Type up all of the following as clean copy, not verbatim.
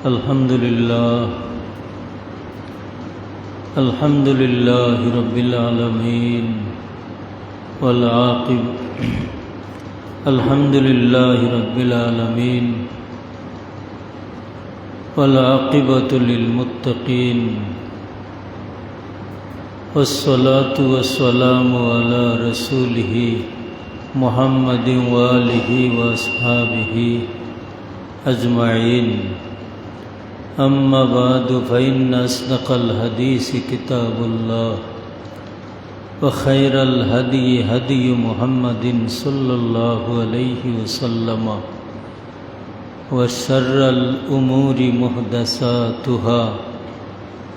الحمد لله رب العالمين الحمد لله رب العالمين والعاقبة للمتقين والصلاة والسلام على رسوله محمد وآله وأصحابه أجمعين. أما بعد فإن أصدق الحديث كتاب الله وخير الهدي هدي محمد صلى الله عليه وسلم وشر الأمور محدثاتها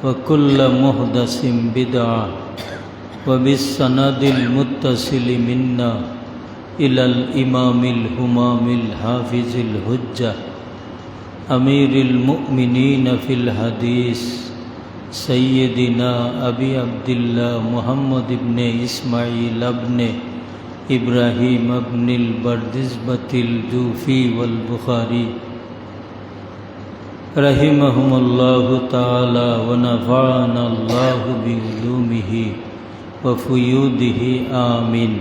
وكل محدث بدعة وبالسند المتصل منا إلى الإمام الهمام الحافظ الحجة أمير المؤمنين في الحديث سيدنا أبي عبد الله محمد بن إسماعيل بن إبراهيم بن البردزبة الجوفي والبخاري رحمهم الله تعالى ونفعنا الله بعلومه وفيوده آمين.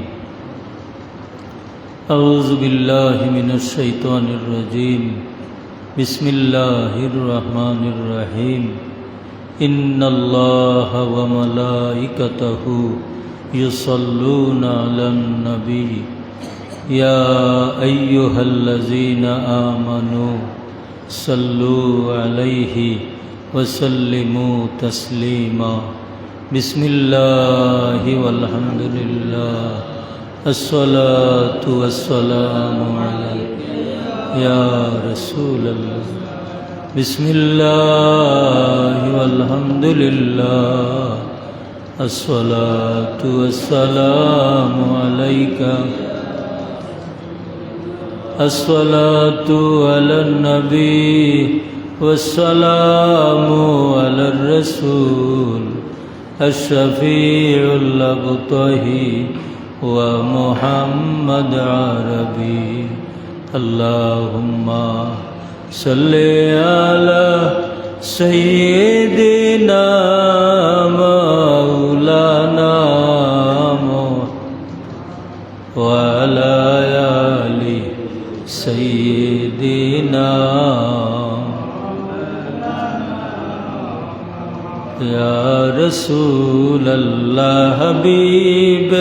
أعوذ بالله من الشيطان الرجيم. بسم الله الرحمن الرحيم. إن الله وملائكته يصلون على النبي يا أيها الذين آمنوا صلوا عليه وسلموا تسليما. بسم الله والحمد لله الصلاة والسلام عليك يا رسول الله. بسم الله والحمد لله الصلاة والسلام عليك. الصلاة على النبي والسلام على الرسول الشفيع الأبطهي ومحمد عربي. اللهم صل على سيدنا مولانا وعلى آل سيدنا يا رسول الله حبيب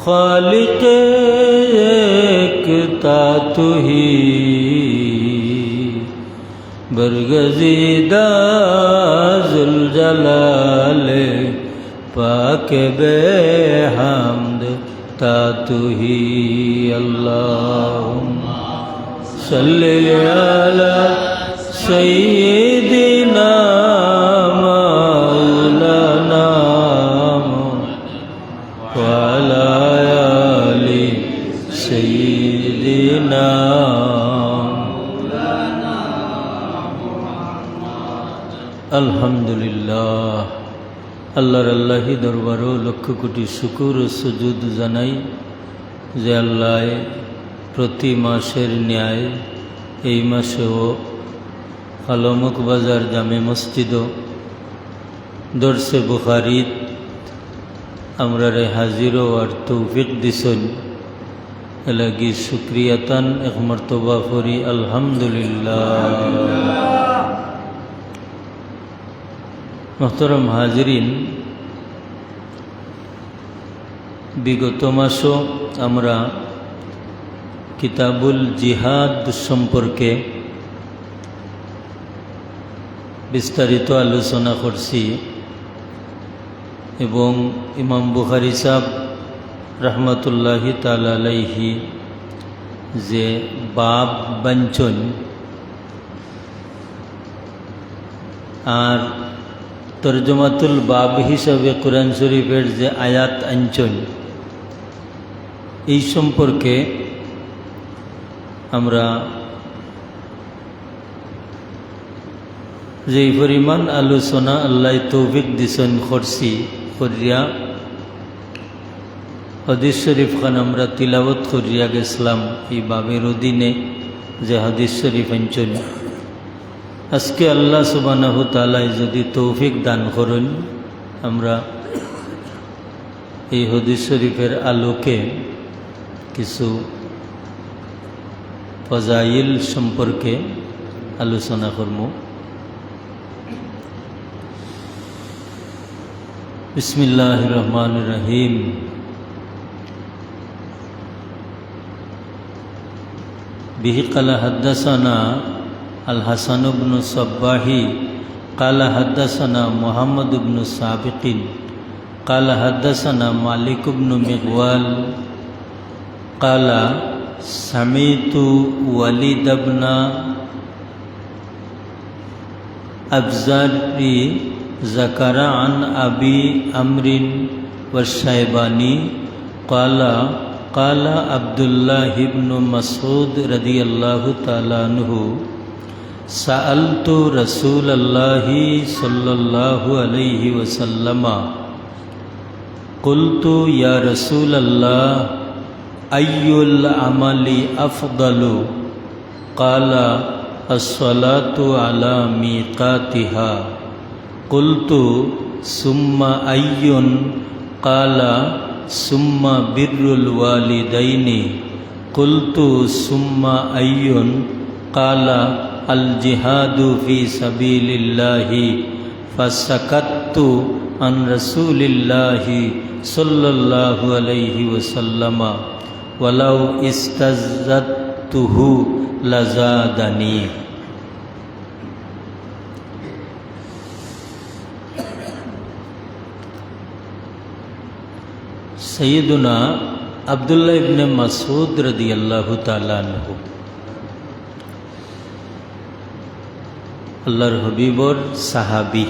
خالق تو ہی برگزیدہ ذوالجلال پاک بے حمد تا تو ہی. اللہم صلی علی سیدنا مولانا وعلی آل سیدنا. আলহামদুলিল্লাহ, আল্লাহর আল্লাহি দরবারও লক্ষ কোটি শুকুর ও সুজুদ জানাই যে আল্লাহ প্রতি মাসের ন্যায় এই মাসেও আলমক বাজার জামে মসজিদ দরসে বুখারিত আমরা রে হাজিরও আর তৌফিক দিছন এলাগি শুক্রিয়াতান এক মর্তবা করি আলহামদুলিল্লাহ. মোহতরম হাজিরিন, বিগত মাসও আমরা কিতাবুল জিহাদ সম্পর্কে বিস্তারিত আলোচনা করছি এবং ইমাম বুখারী সাহেব রহমতুল্লাহি তাআলা আলাইহি যে বাব বাঞ্চন আর তরজমাতুল বাব হিসাবে কোরআন শরীফের যে আয়াত আঞ্চন, এই সম্পর্কে আমরা যেই পরিমাণ আলোচনা আল্লাহ তৌফিক দিছেন করছি করিয়া হাদিস শরীফ খান আমরা তিলাওয়াত করিয়া গেছিলাম এই বাবের অধীনে যে হাদিস শরীফ অঞ্চল আজকে আল্লাহ সুবহানাহু তাআলা যদি তৌফিক দান করেন, আমরা এই হাদিস শরীফের আলোকে কিছু ফজাইল সম্পর্কে আলোচনা করব। বিসমিল্লাহির রহমানির রহিম। বিহি ক্বালা হাদ্দাসানা আল হাসান ইবনু সাব্বাহি ক্বালা হাদ্দাসানা মুহাম্মদ ইবনু সাবিকিন ক্বালা হাদ্দাসানা মালিক ইবনু মিগওয়াল ক্বালা সামিতু ওয়ালিদ ইবনা আবজারি যাকারা আন আবি আমরিন ওয়াশ-শায়বানি ক্বালা ক্বালা আব্দুল্লাহ ইবনু মাসউদ রাদিয়াল্লাহু তাআলা আনহু সাআলতু রাসূলাল্লাহি সাল্লাল্লাহু আলাইহি ওয়াসাল্লাম কুলতু ইয়া রাসূলাল্লাহ আইয়ুল আমালি আফদালু ক্বালা as-salatu ala miqatiha qultu summa ayyun qala summa birrul walidaini qultu summa ayyun qala al-jihadu fi sabilillahi fasakattu an rasulillahi sallallahu alaihi wasallam walau istazzattuhu লাজাদানি। সৈয়দুনা Abdullah ইবনে মাসউদ রাদিয়াল্লাহু তাআলা আনহু আল্লাহর হাবিবর সাহাবী।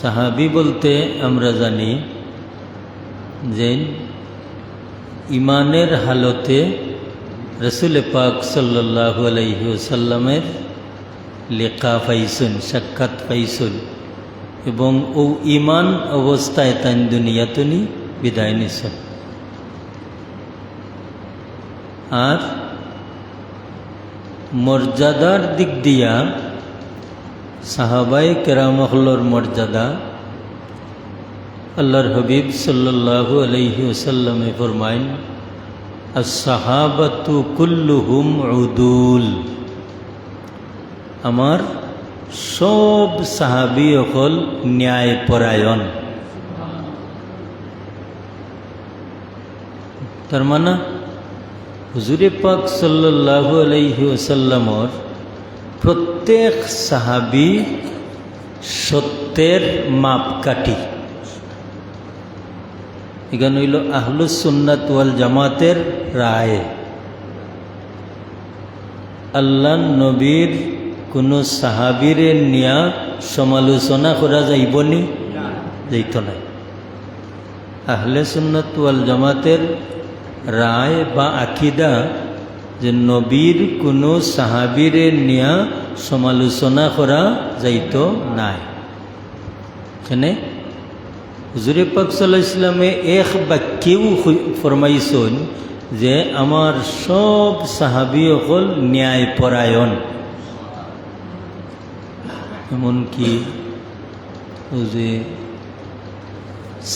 সাহাবী বলতে আমরা জানি যে ইমানের হালতে রসুল পাক সাল্লাল্লাহু আলাইহি ওয়াসাল্লামের লিকা পাইছুন, সাক্ষাৎ পাইছুন, এবং ও ইমান অবস্থায় তাই দুনিয়াতুনি বিদায় নিছেন। আর মর্যাদার দিক দিয়া সাহাবায়ে কেরামহলর মর্যাদা আল্লাহর হাবিব সাল্লাল্লাহু আলাইহি ওয়াসাল্লামে ফরমাইন আস-সাহাবাতু কুল্লুহুম উদুল। আমার সব সাহাবী হল ন্যায়পরায়ণ। তার মানে হুজুরে পাক সাল্লাল্লাহু আলাইহি ওয়াসাল্লামর প্রত্যেক সাহাবী সত্যের মাপকাঠি। এখানে হইল আহলুস সুন্নাত ওয়াল জামাতের রায়। আল্লাহ নবীর কোনো সাহাবীরে নিয়া সমালোচনা করা যাইবনি, যাইত না। আহলে সুন্নাত ওয়াল জামাতের রায় বা আকিদা যে নবীর কোনো সাহাবীরে নিয়া সমালোচনা করা যাইত নাই। এখানে হুজুরে পাক সাল্লাল্লাহু আলাইহি ওয়াসাল্লামে এক বাক্যেও ফরমাইছেন যে আমার সব সাহাবী হল ন্যায়পরায়ণ। এমনকি যে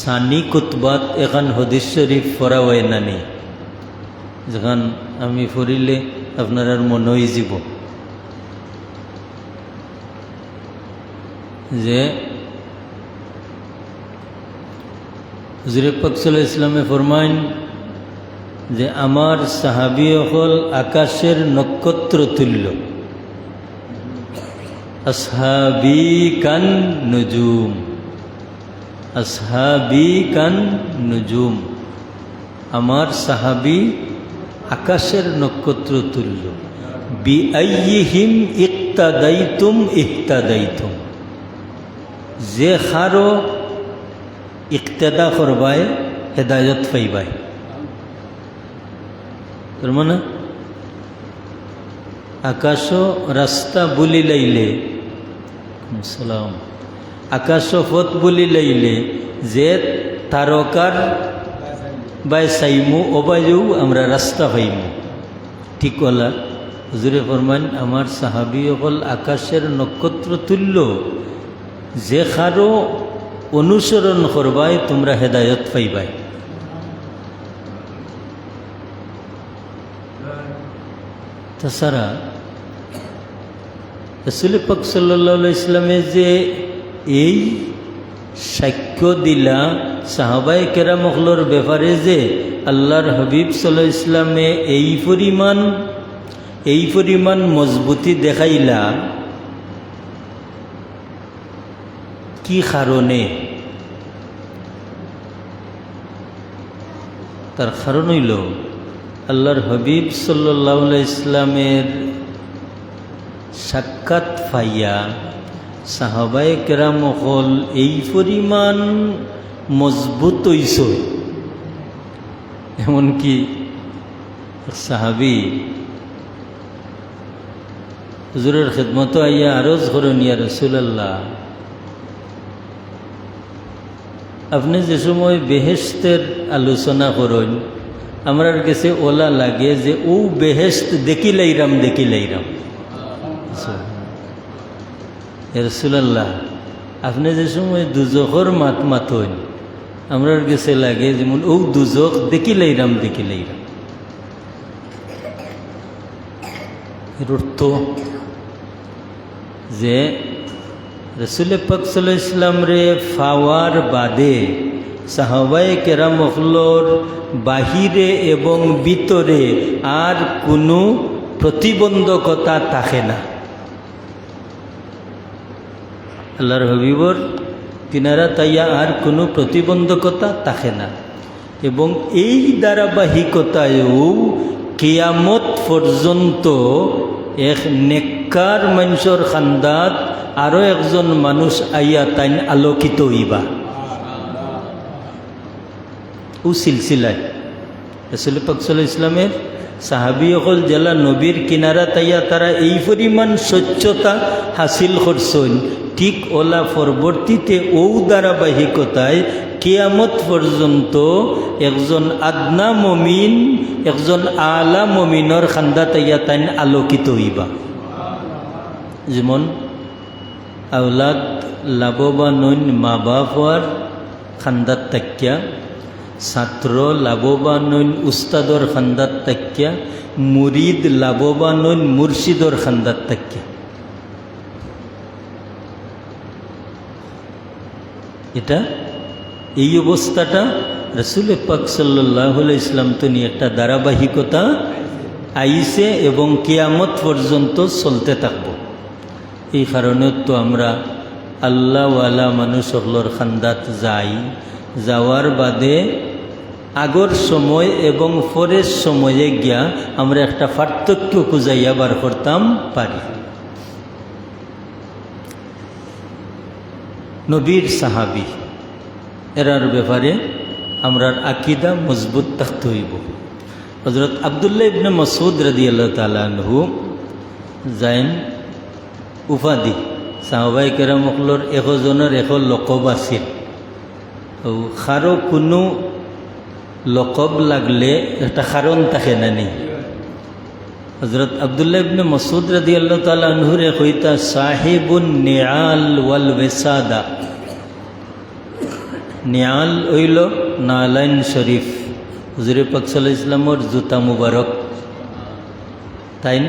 সানি কুতবাত এখন হাদিস শরীফ পড়া হয় নানি, যখন আমি পড়িলে আপনার আর মনে হয়ে যাব যে হুজুরে পাক সাল্লাল্লাহু আলাইহি ওয়াসাল্লামে ফরমাইন যে আমার সাহাবী হল আকাশের নক্ষত্র তুল্য। আসহাবি কান নুজুম, আসহাবি কান নুজুম। আমার সাহাবী আকাশের নক্ষত্র তুল্য। বিআইয়িহিম ইক্তাদাইতুম ইহতাদাইতুম। যে খারো ইক্তেদা করবায় হেদায়ত পাইবাই। তার মানে আকাশ রাস্তা বলি লাইলে সালাম, আকাশ পথ বলি লাইলে যে তারকার বাই চাইমু অবাইও আমরা রাস্তা পাইমু। ঠিক বলা হুজুরে ফরমান আমার সাহাবী হল আকাশের নক্ষত্র তুল্য, যে কারো অনুসরণ করবাই তোমরা হেদায়ত পাইবাই। তাছাড়া রাসূল পাক সাল্লাল্লাহু আলাইহি ইসলামে যে এই সাক্ষ্য দিলা সাহাবায়ে কেরামগুলোর ব্যাপারে যে আল্লাহর হাবিব সাল্লাল্লাহু আলাইহি ইসলামে এই পরিমাণ মজবুতি দেখাইলা, কি কারণে? তার কারণ হইল আল্লাহর হাবিব সাল্লাল্লাহু আলাইহি ইসলামের সাক্ষাৎ পাইয়া সাহাবায়ে কেরাম হল এই পরিমাণ মজবুত হইছে, এমনকি সাহাবী হুজুরের খিদমত আইয়া আরজ করেন, ইয়া রাসূলুল্লাহ, আপনি যে সময় বেহেশতের আলোচনা করেন আমরার কাছে ওলা লাগে যে ও বেহেশত দেখিলাইরাম। ইয়া রাসূলুল্লাহ, আপনি যে সময় দুজখর মাতইন আমরার কাছে লাগে যেমন ও দুজখ দেখিলাইরাম। এর অর্থ যে রাসূল পাক সাল্লাল্লাহু আলাইহি ইসলাম রে ফাওয়ার বাদে সাহাবায়ে কেরামগুলোর বাহিরে এবং ভিতরে আর কোনো প্রতিবন্ধকতা থাকে না। আল্লাহর হাবিবর কিনারা তাইয়া আর কোনো প্রতিবন্ধকতা থাকে না, এবং এই ধারাবাহিকতায়ও কিয়ামত পর্যন্ত এক নেককার মানুষের খান্দাত আরও একজন মানুষ আইয়া তাইন আলোকিত হইবা। ও সিলসিলায় রাসূল পাক সাল্লাল্লাহু আলাইহি ইসলামের সাহাবী হল জেলা নবীর কিনারা তাইয়া তারা এই পরিমাণ স্বচ্ছতা হাসিল করছেন, ঠিক ওলা পরবর্তীতে ও ধারাবাহিকতায় কিয়ামত পর্যন্ত একজন আদনা মমিন একজন আলা মমিনর খান্দা তাইয়া তাইন আলোকিত হইবা। যেমন আওলাদ লাভবান হইন মা বাপ হওয়ার খান্দাত তাকিয়া, ছাত্র লাভবান হইন উস্তাদর খান্দাত তাকিয়া, মুরিদ লাভবান হইন মুর্শিদর খান্দাত তাকিয়া। এটা এই অবস্থাটা রাসূল পাক সাল্লাল্লাহু আলাইহি ইসলাম তো নিয়ে একটা ধারাবাহিকতা আইছে এবং কিয়ামত পর্যন্ত চলতে থাকব। এই কারণে তো আমরা আল্লাহওয়ালা মানুষগুলোর খান্দাত যাই, যাওয়ার বাদে আগর সময় এবং পরের সময়ে গিয়া আমরা একটা পার্থক্য খুঁজাইয়া বার করতাম পারি। নবীর সাহাবী এরার ব্যাপারে আমরার আকিদা মজবুত থাকতে হইব। হযরত আব্দুল্লাহ ইবনে মাসউদ রাদিয়াল্লাহু তাআলা আনহু যাইন উপাধি সাহাবায়ে কেরামগুলোর একজনের এক লকব আছিল, কারো কোনো লকব লাগলে একটা কারণ থাকে না নি। হযরত আব্দুল্লাহ ইবনে মাসউদ রাদিয়াল্লাহু তাআলা আনহুর কইতা সাহিবুন নিআল ওয়াল ওয়াসাদা। নিয়াল হইল নালাইন শরীফ, হুজুর পাক সাল্লাল্লাহু আলাইহি ইসলামের জুতা মুবারক। তাইন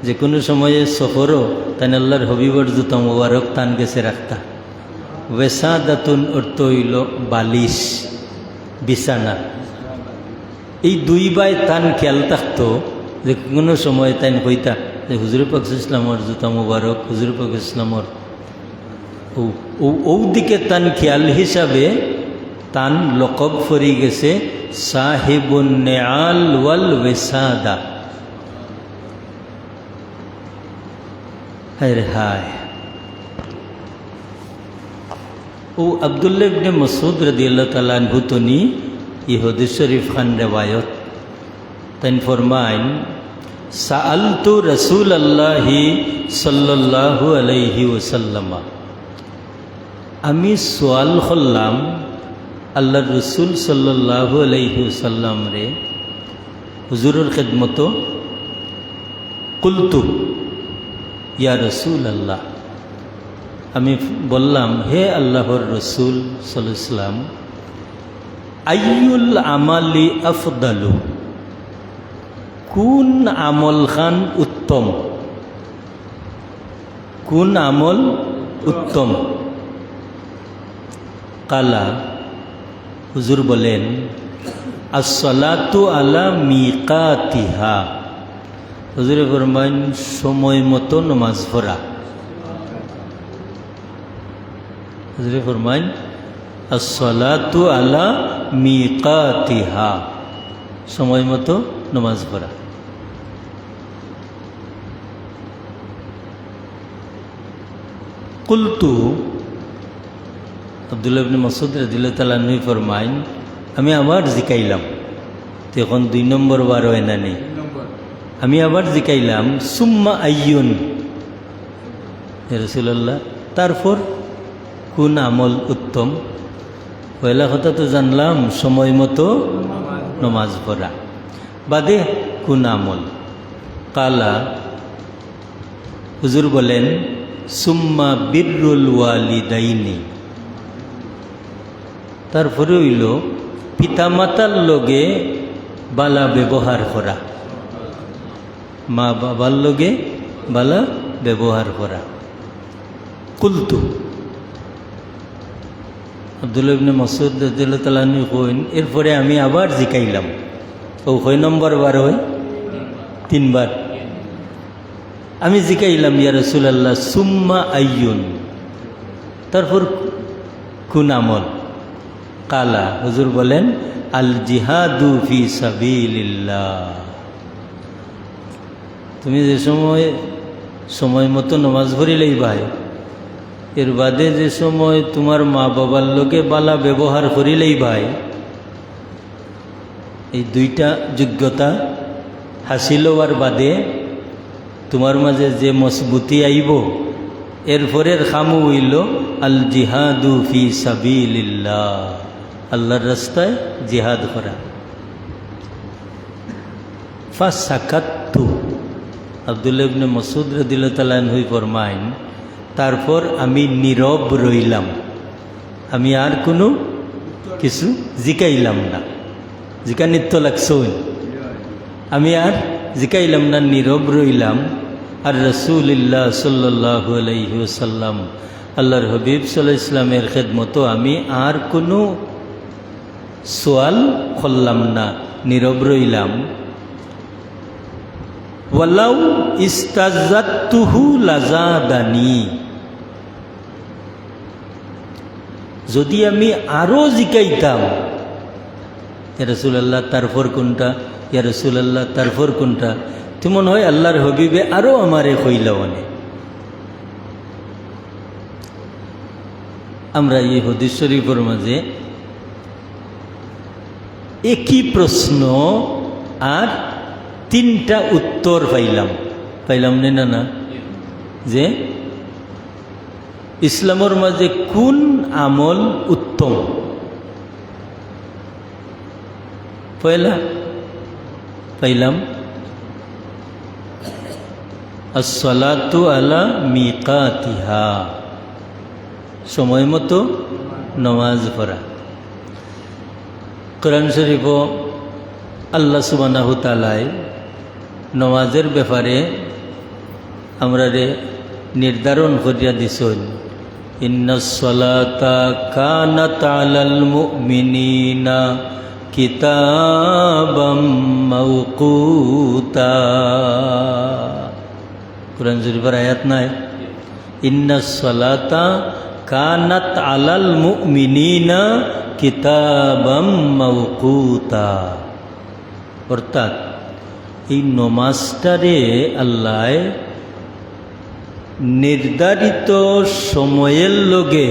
যে কোনো সময়ে সফরও তাইন আল্লাহর হবিবর জুতা মুবারক তান গেছে রাখতা। ওয়াসাদাতুন অর্থ হইল বালিশ, বিছানা। এই দুই বাই তান খেয়াল থাকতো যে কোনো সময় তাইন কইতা যে হুজুর পাক সাল্লাল্লাহু আলাইহি ইসলামের জুতা মুবারক, হুজুর পাক ইসলামর ও দিকে তান খেয়াল হিসাবে তান লকব ফরি গেছে সাহিবুন নিআল ওয়াল ওয়াসাদা। হায় হায়, ও আব্দুল্লাহ ইবনে মাসউদ রাদিয়াল্লাহু তাআলা আনহু তনি এই হাদিস শরীফ খান রিওয়ায়াত তান ফরমাইন সাআলতু রাসূলুল্লাহি সাল্লাল্লাহু আলাইহি ওয়াসাল্লাম, আমি সোয়াল করলাম আল্লাহর রসুল সাল্লাল্লাহু আলাইহি ওয়াসাল্লাম রে হুজুরের খিদমত, কুলতু ইয়া রসুল আল্লাহ, আমি বললাম হে আল্লাহর রসুল সাল্লাল্লাহু আলাইহি ওয়াসাল্লাম, আইয়ুল আমালি আফদালু, কোন আমল খান উত্তম, কোন আমল উত্তম? কালা, হুজুর বলেন আসসালাতু আলা মিকাতিহা, হুজুরে ফরমাইন সময় মতো নমাজ পড়া। হুজুরে ফরমাইন আসসালাতু আলা মিকাতিহা, সময় মতো নমাজ পড়া। কুলতু, আব্দুল্লাহ ইবনে মাসউদ রাদিয়াল্লাহু তাআলা আনহু ফরমাইন, আমি আবার জিকাইলাম, তখন 2 নম্বর বার হয় না নেই, আমি আবার জিকাইলাম সুম্মা আইয়ুন, হে রাসূলুল্লাহ তারপর কোন আমল উত্তম? পয়লা কথা তো জানলাম সময় মতো নমাজ পড়া, বাদে কোন আমল? কালা, হুজুর বলেন সুম্মা বিররুল ওয়ালিদাইনি, তারপরে হইল পিতামাতার লগে বালা ব্যবহার করা, মা বাবার লগে বালা ব্যবহার করা। কুলতু, আব্দুল্লাহ ইবনে মাসউদ রাদিয়াল্লাহু তাআলা আনহু কইন, এরপরে আমি আবার জিকাইলাম, ও কয় নম্বর বার হয়? 3 বার। আমি জিকাইলাম ইয়া রাসূলুল্লাহ সুম্মা আইয়ুন, তারপর কোন আমল? কালা, হুজুর বলেন আল জিহাদু ফি সাবিলিল্লাহ, তুমি যে সময় মতো নমাজ পড়িলেই ভাই, এর বাদে যে সময় তোমার মা বাবার লোকে বালা ব্যবহার করিলেই ভাই, এই 2টা যোগ্যতা হাসিল হওয়ার বাদে তোমার মাঝে যে মজবুতি আইব, এরপরের খামু হইল আল জিহাদু ফি সাবিলিল্লাহ, আল্লাহর রাস্তায় জিহাদ করা। ফাসাকাততু, আব্দুল্লাহ ইবনে মাসউদ রাদিয়াল্লাহু তাআলা আনহু ফরমাইন, তারপর আমি নীরব রইলাম, আমি আর কোনো কিছু জিকাইলাম না, জিকানিত্য লাগছই, আমি আর জিকাইলাম না, নীরব রইলাম। আর রাসূলুল্লাহ সাল্লাল্লাহু আলাইহি ওয়াসাল্লাম, আল্লাহর হাবিব সাল্লাল্লাহু আলাইহি ওয়াসাল্লামের খেদমত আমি আর কোনো সোয়াল করলাম না, নীরব রইলাম। ওয়ালাউ ইস্তাজাতুহু লাজাদানি, যদি আমি আরো জিকাইতাম ইয়া রাসূলুল্লাহ তারপর কোনটা, ইয়া রাসূলুল্লাহ তারপর কোনটা, তো মনে হয় আল্লাহর হাবিবে আরো আমারে কইলা অনেক। আমরা এই হাদিস শরীফের মাঝে একই প্রশ্ন আর 3টা উত্তর পাইলাম না, যে ইসলামের মাঝে কোন আমল উত্তম? পয়লা পাইলাম আসসালাতু আলা মিকাতিহা, সময় মতো নমাজ পড়া। কোরআন শরীফ আল্লাহ সুবহানাহু ওয়া তাআলা নমাজের ব্যাপারে আমরা নির্ধারণ করিয়া দিছেন, ইন্নাস সালাতা কানাত আলাল মুমিনিনা কিতাবাম মাওকুতা, কুরআন শরীফের আয়াত নাই, ইন্নাস সালাতা কানাত আলাল মুমিনিনা কিতাবাম মাওকুতা, অর্থাৎ এই নমাজটারে আল্লাহ নির্ধারিত সময়ের লগে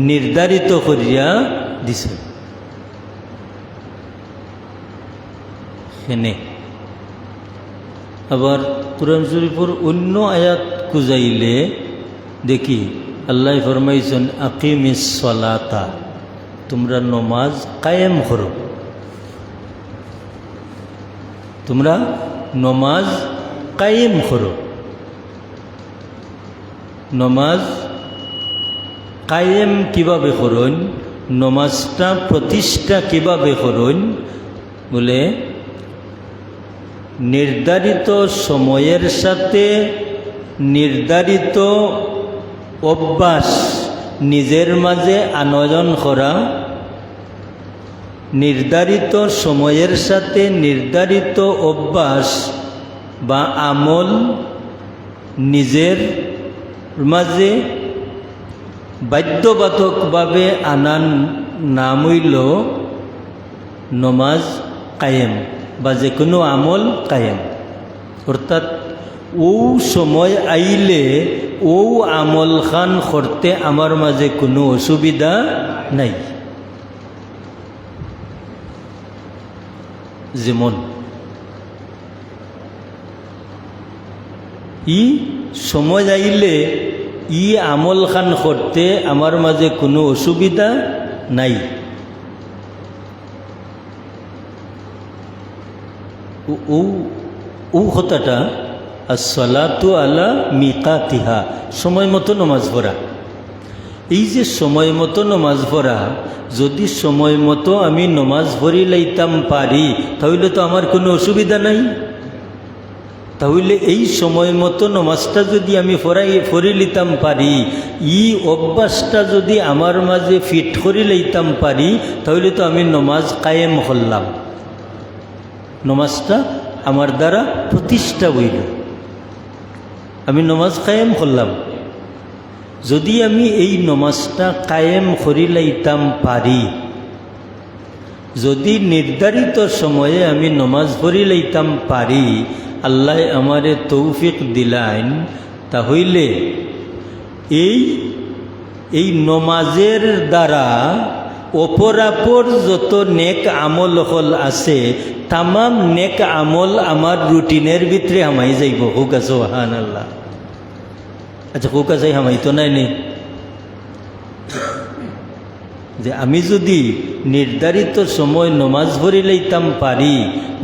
নির্ধারিত করিয়া দিছে। হেনে আবার কুরআন শরীফের অন্য আয়াত খুঁজাইলে দেখি আল্লাহ ফরমাইছেন আকিমিস সালাতা, তোমরা নমাজ কায়েম করো, তোমরা নমাজ কায়েম করো, নমাজ কায়েম কিভাবে করুন, নমাজটা প্রতিষ্ঠা কিভাবে করুন, বলে নির্ধারিত সময়ের সাথে নির্ধারিত অভ্যাস নিজের মাঝে আনয়ন করা, নির্ধারিত সময়ের সাথে নির্ধারিত অভ্যাস বা আমল নিজের মাঝে বাধ্যবাধকভাবে আনার নাম হইল নমাজ কায়েম বা যে কোনো আমল কায়েম। অর্থাৎ ও সময় আইলে ও আমল খান করতে আমার মাঝে কোনো অসুবিধা নাই। যেমন ই সময় আইলে ই আমল খান করতে আমার মাঝে কোনো অসুবিধা নাই। ও কথাটা আসসালাতু আলা মিকাতিহা, সময় মতো নমাজ পড়া। এই যে সময় মতো নমাজ পড়া, যদি সময় মতো আমি নমাজ পড়ি লাইতাম পারি তাহলে তো আমার কোনো অসুবিধা নাই। তাহলে এই সময় মতো নমাজটা যদি আমি পড়ি লিতাম পারি, ই অভ্যাসটা যদি আমার মাঝে ফিট করে লইতাম পারি, তাহলে তো আমি নমাজ কায়েম করলাম, নমাজটা আমার দ্বারা প্রতিষ্ঠা হইল, আমি নমাজ কায়েম করলাম। যদি আমি এই নমাজটা কায়েম করি লইতাম পারি, যদি নির্ধারিত সময়ে আমি নমাজ পড়ি লইতাম পারি, আল্লাহ আমারে তৌফিক দিলেন, তাহলে এই নমাজের দ্বারা অপরাপর যত নেক আমল হল আছে, তামাম নেক আমল আমার রুটিনের ভিতরে হামাই যাইব। হুক আছে সুবহানাল্লাহ। আচ্ছা হুক আছে হামাইতো নাই নি, যে আমি যদি নির্ধারিত সময় নমাজ পড়ি লইতাম পারি,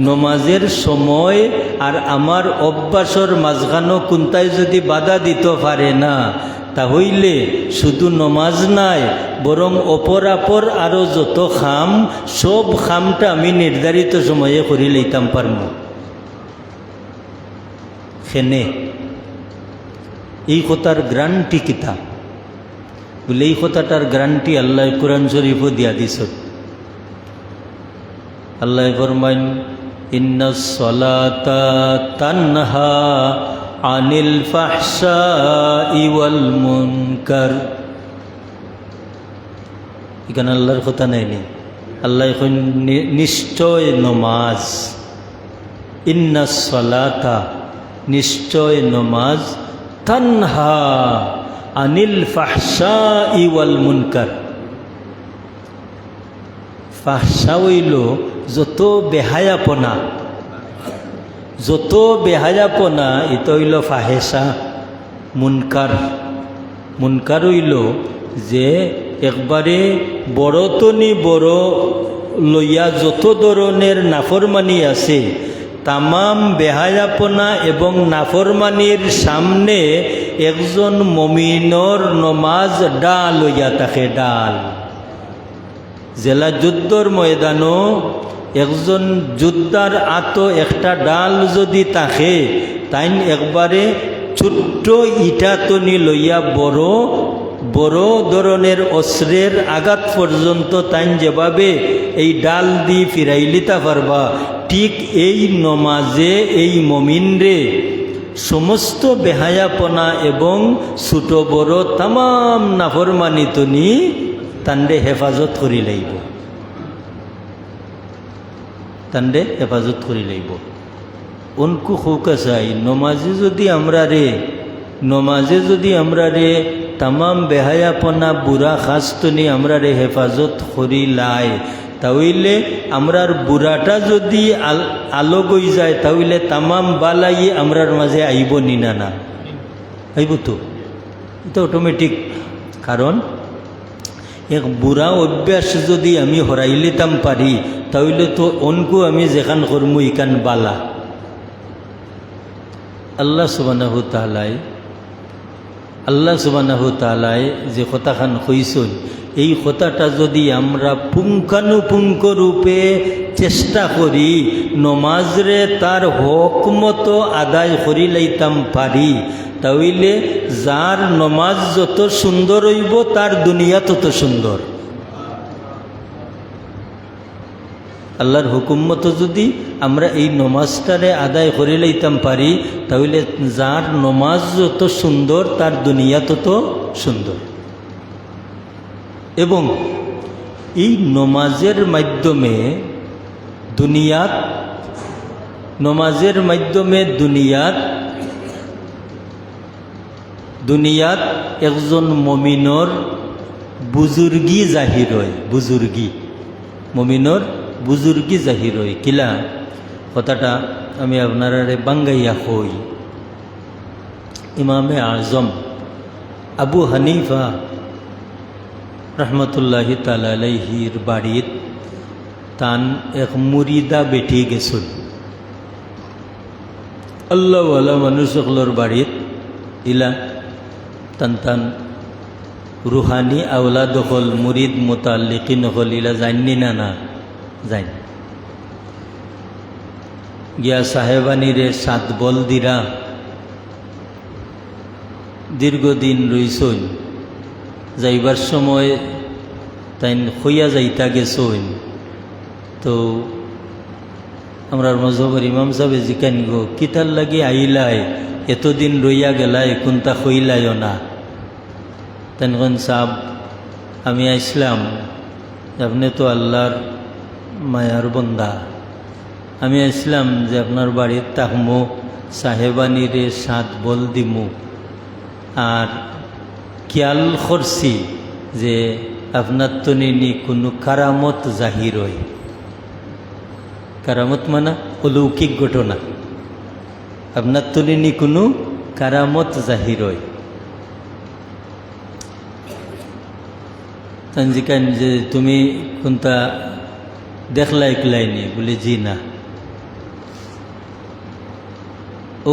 নমাজের সময় আর আমার অভ্যাসের মাঝখানো কোনটাই যদি বাধা দিতে পারে না, তাহলে শুধু নমাজ নাই, বরং অপরাপর আরও যত খাম, সব খামটা আমি নির্ধারিত সময়ে করি লইতাম পারব। সেনে এই কথার গ্যারান্টি কিতা বলে, এই কথাটার গ্যারান্টি আল্লাহ কুরআন শরীফও দিয়া দিছ। আল্লাহ ফরমাইন, ইন্নাস সালাতা তানহা আনিল ফাহশাই ওয়াল মুনকার। এখানে আল্লাহর কথা নেই, আল্লাহ এখন নিশ্চয় নমাজ, ইন্নাস সালাতা নিশ্চয় নমাজ, তানহা আনিল ফাহশাই ওয়াল মুনকার। ফাহশা হইল যত বেহায়াপনা, যত বেহায়াপনা, এটা হইল ফাহেসা। মুনকার, মুনকার হইল যে একবারে বড় তনি বড় লইয়া যত ধরনের নাফরমানি আছে, তামাম বেহায়াপনা এবং নাফরমানির সামনে একজন মমিনর নমাজ ডাল হইয়া থাকে। ডাল জেলা যুদ্ধর ময়দানও একজন যোদ্ধার আতো একটা ডাল যদি থাকে, তাই একবারে ছোট্ট ইটাতনি লইয়া বড় বড় ধরনের অস্ত্রের আঘাত পর্যন্ত তাই যেভাবে এই ডাল দিয়ে ফিরাইলিতা পারবা, ঠিক এই নমাজে এই মমিনরে সমস্ত বেহায়াপনা এবং ছোট বড় তামাম নাফরমানি তনি তান্ডে হেফাজত করি লাইব, তান্ডে হেফাজত করি লাইব। উনকু খুকা চাই নমাজে যদি আমরা রে তামাম বেহায়াপনা বুড়া খাস্তনি আমরা রে হেফাজত করি লাই, তাহলে আমরার বুড়াটা যদি আলো গই যায়, তাহলে তামাম বালাই আমরার মাঝে আইব নিনা না, আইব তো, এটা অটোমেটিক। কারণ এক বুড়া অভ্যাস যদি আমি হরাইলিতাম পারি, তাহলে তো অনকু আমি যেখান করমু ইকান বালা। আল্লাহ সুবহানাহু তাআলাই যে কথাখান কইছেন, এই কথাটা যদি আমরা পুঙ্খানুপুঙ্খ রূপে চেষ্টা করি নমাজরে তার হক মতো আদায় করি লাইতাম পারি, তাহলে যার নমাজ যত সুন্দর হইব তার দুনিয়া তত সুন্দর। আল্লাহর হুকুম মতো যদি আমরা এই নমাজটারে আদায় করে লইতাম পারি, তাহলে যার নমাজ যত সুন্দর তার দুনিয়া তত সুন্দর। এবং এই নমাজের মাধ্যমে দুনিয়াত একজন মমিনর বুজুর্গি জাহির হয়, মমিনর বুজুর্গি জাহির হয়। কিলা কথাটা আমি আপনারা বাঙ্গাইয়া হই। ইমামে আজম আবু হানিফা রহমতুল্লাহি তাআলা আলাইহির বাড়িত তান এক মুরিদা বেটি গেছিল। আল্লাহওয়ালা মানুষ সকলের বাড়িত ইলা টান রুহানি আওলাদ হল, মুরিদ মুতাল্লিকিন হল, ইলা জাননি না যাই গিয়া সাহেবানিরে 7 বল দিরা দীর্ঘদিন রইছইন। যাইবার সময় তাই হইয়া যাইতা গেছইন। তো আমরা মজহবের ইমাম সাহেব জিকান গো কিতার লাগি আইলাই, এতদিন রইয়া গেলাই, কোনটা হইলাইও না। তেনখন সাহেব আমি আইসলাম, আপনি তো আল্লাহর মায়ার বন্দা, আমি আসলাম যে আপনার বাড়ির তাকমো, সাহেবানিরে 7 বল দিমু, আর খেয়াল করছি যে আপনার তো নিনি কোনো কারামত জাহির হয়। কারামত মানে অলৌকিক ঘটনা, আপনার তো নিনি কোনো কারামত জাহির হয়। তানজিকান যে তুমি কোনটা দেখলাই কিলাইনি, বলে জি না।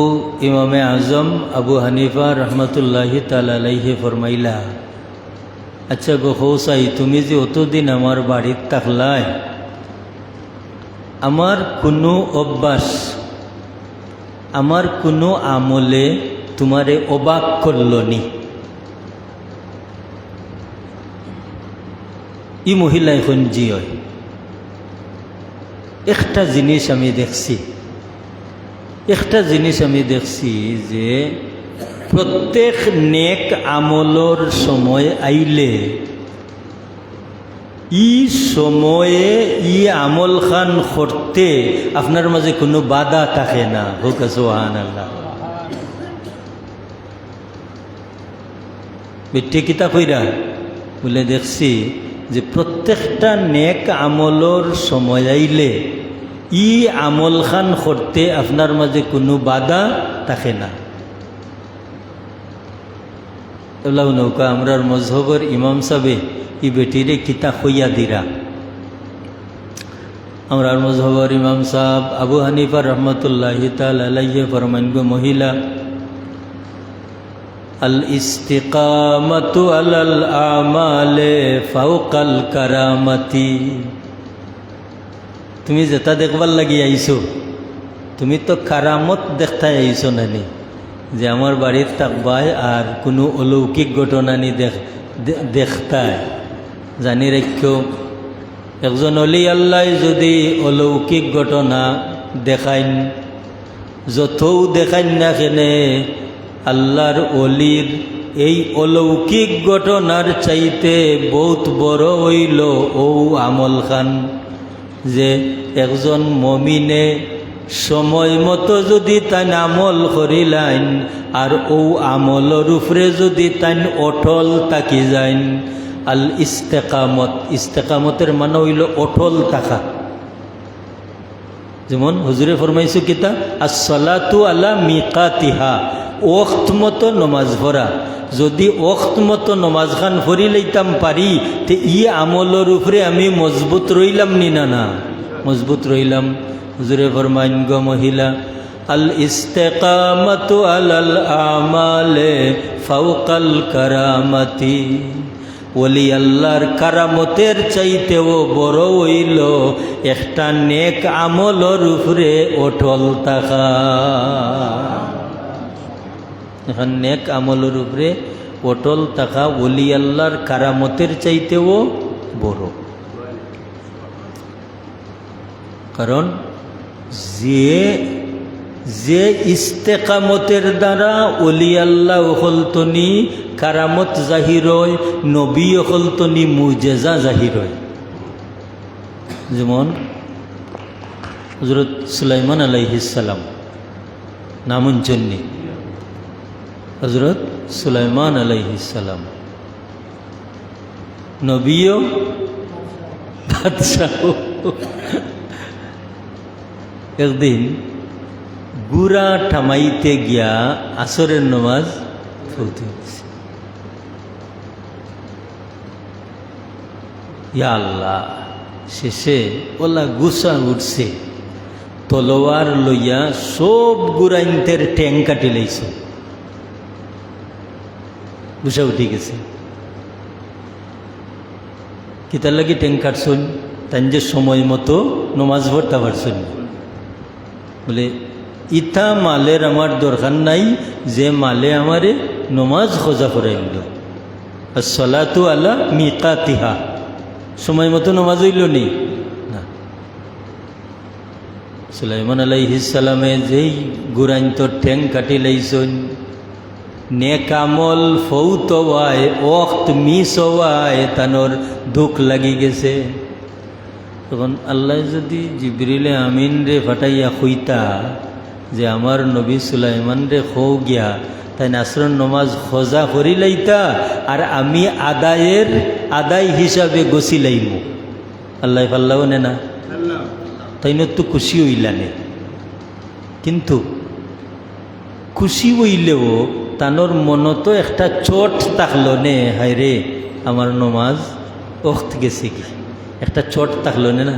ও ইমামে আজম আবু হানিফা রহমতুল্লাহি তাআলা আলাইহি ফরমাইলা, আচ্ছা গো হৌসাই, তুমি যে অতদিন আমার বাড়ির থাকলাই, আমার কোনো অভ্যাস, আমার কোনো আমলে তোমারে অবাক করলনি? ই মহিলা এখন জি হয়। একটা জিনিস আমি দেখছি যে প্রত্যেক নেক আমলর সময় আইলে ই সময়ে ই আমল খান করতে আপনার মাঝে কোনো বাধা থাকে না। হোক সুবহানাল্লাহ। বেটে কিতা কইরা বলে দেখছি যে প্রত্যেকটা নেক আমলর সময় আইলে ই আমল খান করতে আপনার মাঝে কোনো বাধা থাকে না। এলাও নৌকা আমরার মজহবের ইমাম সাহেব ই বেটিরে কিতা হইয়া দিরা। আমরার মজহবের ইমাম সাহেব আবু হানিফা রহমতুল্লাহি তাআলা আলাইহি ফরমান গো মহিলা, আল ইস্তিকামাতু আলাল আমালে ফাওকাল কারামাতি। তুমি যেটা দেখবার লাগি আইছো, তুমি তো কারামত দেখতাই আইছো নানি, যে আমার বাড়ির থাকবাই আর কোনো অলৌকিক ঘটনা নি দেখতায়। জানি রাখিও, একজন অলি আল্লাহ যদি অলৌকিক ঘটনা দেখাইন, যতও দেখাইন না কেনে, আল্লাহর অলির এই অলৌকিক ঘটনার চাইতে বহুত বড় হইল ও আমল খান, যে একজন মমিনে সময় মতো যদি তাই আমল করিলাইন আর ও আমলর উপরে যদি তাই অটল থাকি যাইন। আল ইস্তেকামত, ইস্তেকামতের মানে হইল অটল থাকা। যেমন হুজুরে ফরমাইছো কিতা, আসসালাতু আলা মিকাতিহা, ওয়াক্ত মতো নমাজ পড়া। যদি ওয়াক্ত মতো নমাজ খান পড়ি লইতাম পারি, তে ই আমলের উপরে আমি মজবুত রইলাম নি না? মজবুত রইলাম। হুজুরে ফরমাইন গো মহিলা, আল ইস্তেকামাতু আলাল আমালে ফাওকাল কারামাতি, ওলি আল্লাহর কারামতের চাইতেও বড় হইল একটা নেক আমলর উপরে অটল থাকা। এখন নেক আমলের উপরে অটল থাকা ওলি আল্লাহর কারামতের চাইতেও বড়। কারণ যে ইস্তেকামতের দ্বারা ওলি আল্লাহ হলতনি কারামত জাহির হয়, নবী হলতনি মুজেজা জাহির হয়। যেমন হযরত সুলাইমান আলাইহিস সালাম নামুন জন্যে, হযরত সুলাইমান আলাইহিস সালাম নবীও বাদশাহ। একদিন গুড়া ঠামাইতে গিয়া আসরের নমাজ পড়তে গেছে। ইয়া আল্লাহ, শেষে ওলা গুসা উঠছে, তলোয়ার লইয়া সব গুড়াইন্তের ট্যাং কাটি লাইছে, গুসা উঠে গেছে। কিতার লাগি ট্যাং কাটছুন? তাই যে সময় মতো নমাজ পড়তে পারছুন। বলে ইথা মালের আমার দরকার নাই, যে মালে আমারে নমাজ খোঁজা করাইল। আসসালাতু আলা মিকাতিহা, সময় মতো নমাজ হইল নি না। সুলাইমান আলাইহিস সালামে যেই গুরাইন্তর ঠ্যাং কাটি লাইছন, নেক আমল ফৌত হওয়ায় ওয়াক্ত মিস হওয়ায় তানোর দুঃখ লাগি গেছে। তখন আল্লাহ যদি জিবরিলে আমিন রে ফাটাইয়া খুইতা যে আমার নবী সুলাইমান রে খৌ গিয়া তাই আসরের নমাজ খোঁজা করি লাইতা, আর আমি আদায় হিসাবে গছি লাইম, আল্লাহ ফাল্লাহ নে না, তাই তো খুশি হইলানে। কিন্তু খুশি হইলেও তানোর মনতো একটা চোট থাকলো নে, হায় রে আমার নমাজ ওক্ত গেছে কি, একটা চোট থাকলো না।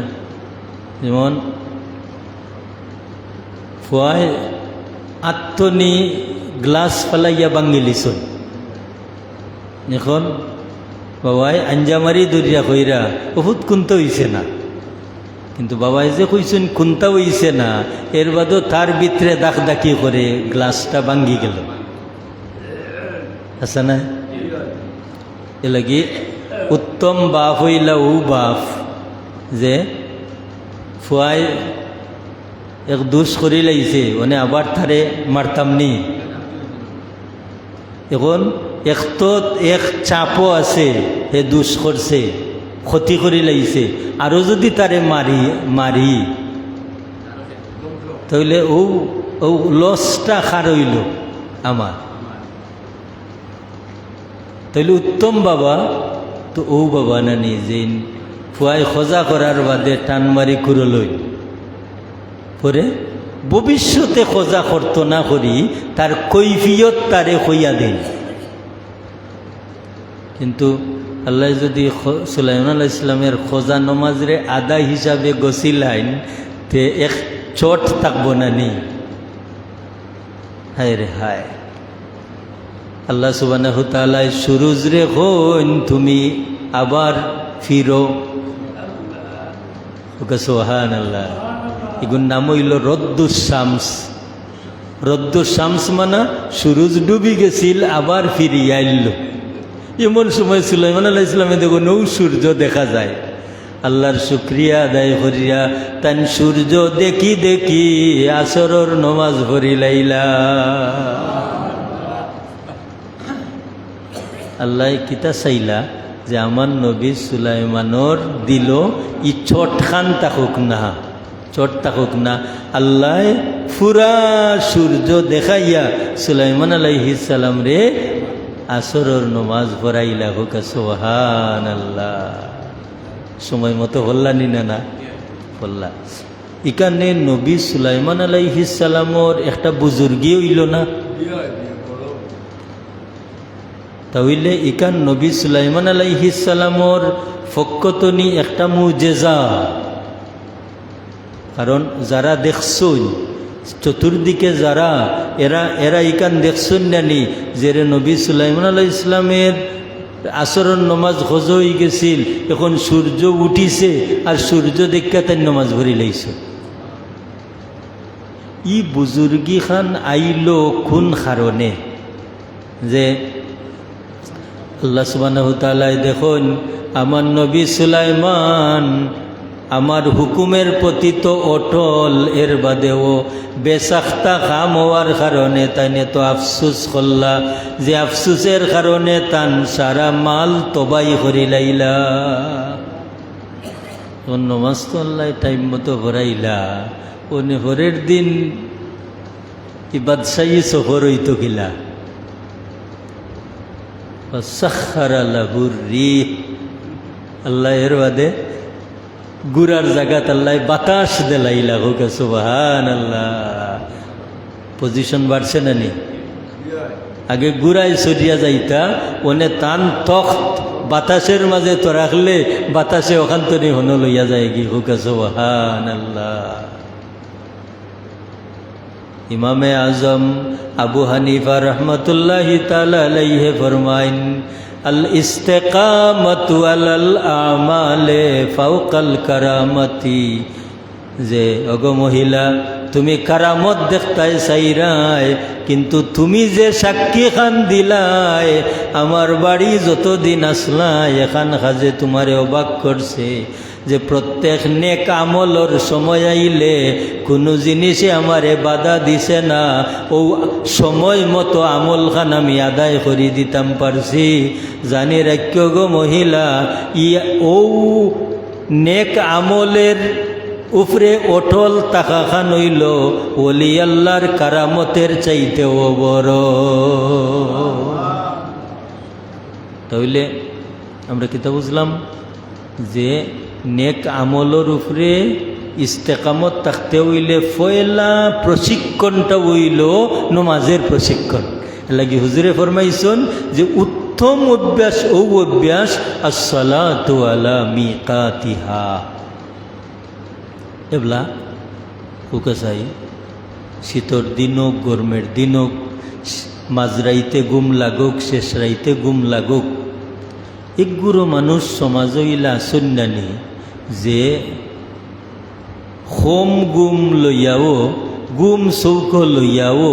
যেমন ফুয়ায় আত্মনি গ্লাস ফেলাইয়া বাঙ্গিলিছন, এখন বাবাই আঞ্জামারি দরিয়া কইরা বহুত কুন্ত হইছে না, কিন্তু বাবাই যে কইছেন কুন্তা হইছে না, এর বাদও তার ভিতরে দাকি করে গ্লাসটা ভাঙ্গি গেল, আছে না? এ লাগি উত্তম বাপ হইলা ও বাপ যে ফুয়াই এক দুষ করি লাইছে, মানে আবার তারে মারতাম নি। এখন এক চাপও আছে, হে দুষ করছে, ক্ষতি করি লাইছে, আরও যদি তারে মারি তাহলে ও লসটা খার হইল আমার। তাইলে উত্তম বাবা তো ও বাবা না নি যে ফুয়াই খোঁজা করার বাদে টান মারি কুরলই পরে ভবিষ্যতে খোঁজা করতো না করি তার কৈফিয়ত তারে হইয়া দেন। কিন্তু আল্লাহ যদি সুলাইমান আলাইহিস সালামের খোঁজা নমাজরে আদায় হিসাবে গছিলাইন, তে এক চোট থাকবো না নি। হায় রে হায়, আল্লাহ সুবহানাহু ওয়া তাআলা সুরুজ রে হইন তুমি আবার ফিরো, সুবহানাল্লাহ। এগুর নাম হইল রদ্দুস শামস। রদ্দুস শামস মানে সুরুজ ডুবি গেছিল আবার ফিরিয়ে আইল। এমন সময় সুলাইমান আলাইহিস সালামে দেখো নৌ সূর্য দেখা যায়। আল্লাহর শুকরিয়া আদায় করিয়া তান সূর্য দেখি দেখি আসরের নমাজ পড়ি লাইলা। আল্লাহ কিতা চাইলা যে আমার নবী সুলাইমানোর দিল ই চট খান তাকুক না, চট তাকুক না। আল্লাহ পুরা সূর্য দেখাইয়া সুলাইমান আলাইহিস সালাম রে আসরের নমাজ পড়াইলা। হোক সুবহানাল্লাহ। সময় মতো হল্লানি না হল্লা। এখানে নবী সুলাইমান আলাইহিস সালামর একটা বুজুর্গি হইল না, তাহলে ইকান নবী সুলাইমান আলাইহিস সালামর ফক্কতনি একটা মুজেজা। কারণ যারা দেখছুন চতুর্দিকে যারা এরা ইকান দেখছেন নানি যে নবী সুলাইমান আলাইহিস ইসলামের আসরণ নমাজ হজ হয়ে গেছিল, এখন সূর্য উঠিছে আর সূর্য দেখা তাই নমাজ ভরি লাইছে। ই বুজুর্গি খান আইলো কোন কারণে? যে আল্লাহ সুবহানাহু ওয়া তাআলা দেখুন আমার নবী সুলাইমান আমার হুকুমের প্রতি তো অটল, এর বাদেও বেসাখতা খাম হওয়ার কারণে তাইনে তো আফসুস করলা, যে আফসুসের কারণে তান সারা মাল তবাই করি লাইলা। নমাজ তো আল্লাহ টাইম মতো ভরাইলা, ওনে হরের দিন কি বাদশাহী সফর হইতো কিলা। সাখারা লাহুর রিহ, আল্লাহ এর বাদে গুড়ার জায়গাত আল্লাহ বাতাস দেলাইলা। হোক সুবহানাল্লাহ। পজিশন বাড়ছে না নি? আগে গুড়ায় সরিয়া যাইতা, ওনে তান তখ্ত বাতাসের মাঝে তো রাখলে বাতাসে ওখান তো নি হন লইয়া যায় কি। হোক সুবহানাল্লাহ। ইমামে আজম আবু হানিফা রহমতুল্লাহি তাআলা আলাইহি ফরমাইন আল ইস্তেকামাতু আলাল আমালে ফাওকাল কারামতি, যে অগো মহিলা তুমি কারামত দেখতাই চাইরাই, কিন্তু তুমি যে সাক্ষী খান দিলাই আমার বাড়ি যতদিন আসলাই এখান খাজে তোমারে অবাক করছে যে প্রত্যেক নেক আমলর সময় আইলে কোনো জিনিসে আমারে বাধা দিছে না, ও সময় মতো আমল খান আমি আদায় করে দিতাম পারছি। জানি রাখ্য গো মহিলা, ও নেক আমলের উপরে অটল টাকা খান হইল ওলি আল্লাহর কারামতের চাইতেও বড়। তাহলে আমরা কিতা বুঝলাম যে নেক আমলের উপরে ইস্তেকামত থাকতে হইলে পয়লা প্রশিক্ষণটা হইল নমাজের প্রশিক্ষণ। লাগি হুজুরে ফরমাইছেন যে উত্তম অভ্যাস ও অভ্যাস আসসালাতু আলা মিকাতিহা। এবলা হুকাসাই শীতর দিন হোক গরমের দিন হোক, মাঝরাইতে গুম লাগুক শেষ রাইতে গুম লাগুক, একগুলো মানুষ সমাজ হইলা সন্ন্যানী যে হোম গুম লইয়াও গুম চৌক লইয়াও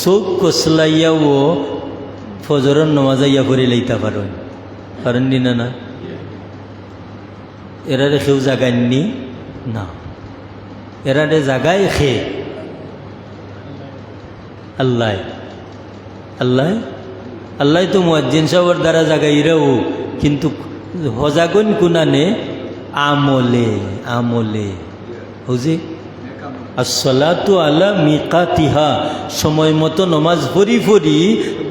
চৌক কসলাইয়াও ফজরের নমাজাইয়া করে লইতে পারেন, পারেননি না? না, এরারে কেউ জাগাননি না, এরারে জাগায় খে আল্লাহ। আল্লাহ আল্লাহ তো মুয়াজ্জিন সাহেবের দ্বারা জাগাইরাও, কিন্তু হজাগুন কুনানে আমলে আমলে হুজি আসসালাতু আলা মিকাতিহা, সময় মতো নমাজ পড়ি পড়ি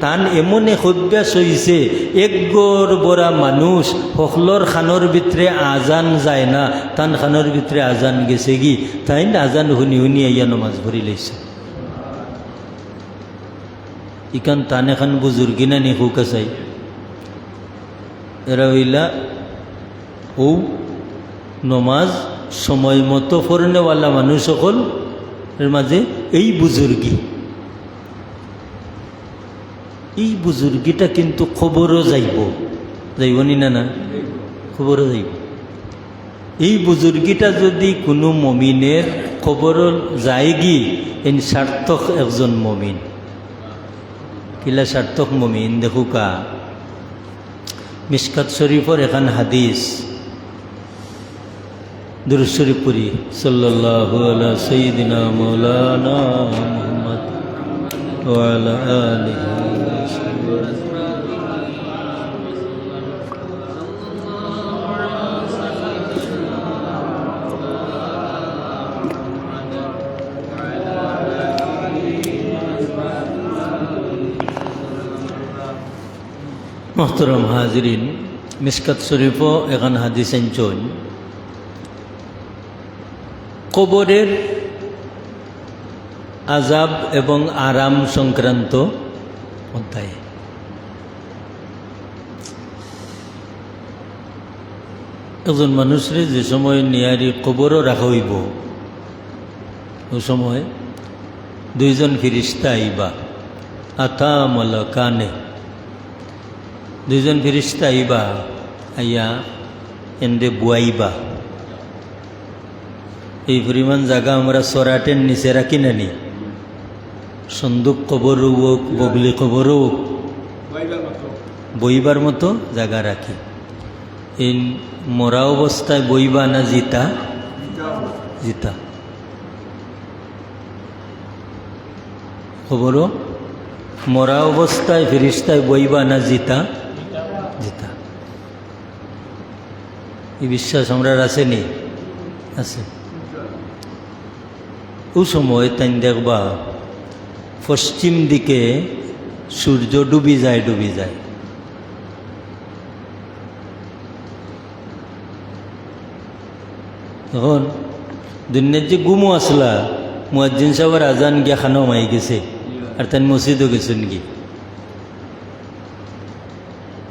তান এমন এক অভ্যাস হইছে। এক গড় বড়া মানুষ হকলর খানোর ভিতরে আজান যায় না, তান খানোর ভিতরে আজান গেছে কি, তাই আজান শুনি শুনি আইয়া নমাজ পড়ি লাইছে। ইকান তান এখন বুজুর্গি না নি হুক আসাই, এরা হইলা ও নমাজ সময় মতো পড়নেওয়ালা মানুষ সকল এর মাঝে এই বুজুর্গিটা কিন্তু খবরও যাইব নি না? না, খবরও যাইব। এই বুজুর্গিটা যদি কোনো মমিনের খবরও যায় গি, এই সার্থক একজন মমিন। কিলা সার্থক মমিন? দেখুকা মিশকাত শরীফর এখান হাদিস, দুরূদ শরীফ পড়ি সাল্লাল্লাহু আলা সাইয়্যিদিনা মাওলানা মুহাম্মদ ওয়া আলা আলিহি ওয়া সাহবিহি। মোহতরম হাজরিন, মিশকাত শরীফও এখান হাদিস আনছেন কবরের আজাব এবং আরাম সংক্রান্ত অধ্যায়ে। একজন মানুষের যে সময় নিয়ারি কবরও রাখা হইব, ওই সময় দুইজন ফিরিস্তা আইবা, আতা মলকানে, দুইজন ফিরিস্তা আইবা, আইয়া এন্ডে বুয়াইবা। এই পরিমাণ জায়গা আমরা সরাটের নিচে রাখি নানি, সন্দুক কবরও হোক, বগলি কবরও হোক, বইবার মতো জায়গা রাখি। এই মরা অবস্থায় বইবা না জিতা? জিতা। খবরও মরা অবস্থায় ফিরিস্তায় বইবা না জিতা? জিতা। এই বিশ্বাস আমরা আসেনি? আছে। ও সময় তাই দেখবা পশ্চিম দিকে সূর্য ডুবি যায়, ডুবি যায়। তখন দুনিয়ার যে গুমো আসলা, মুয়াজ্জিন সাহেবের আজান গিয়া খানাও মাই গেছে, আর তাই মসজিদও গেছেন কি।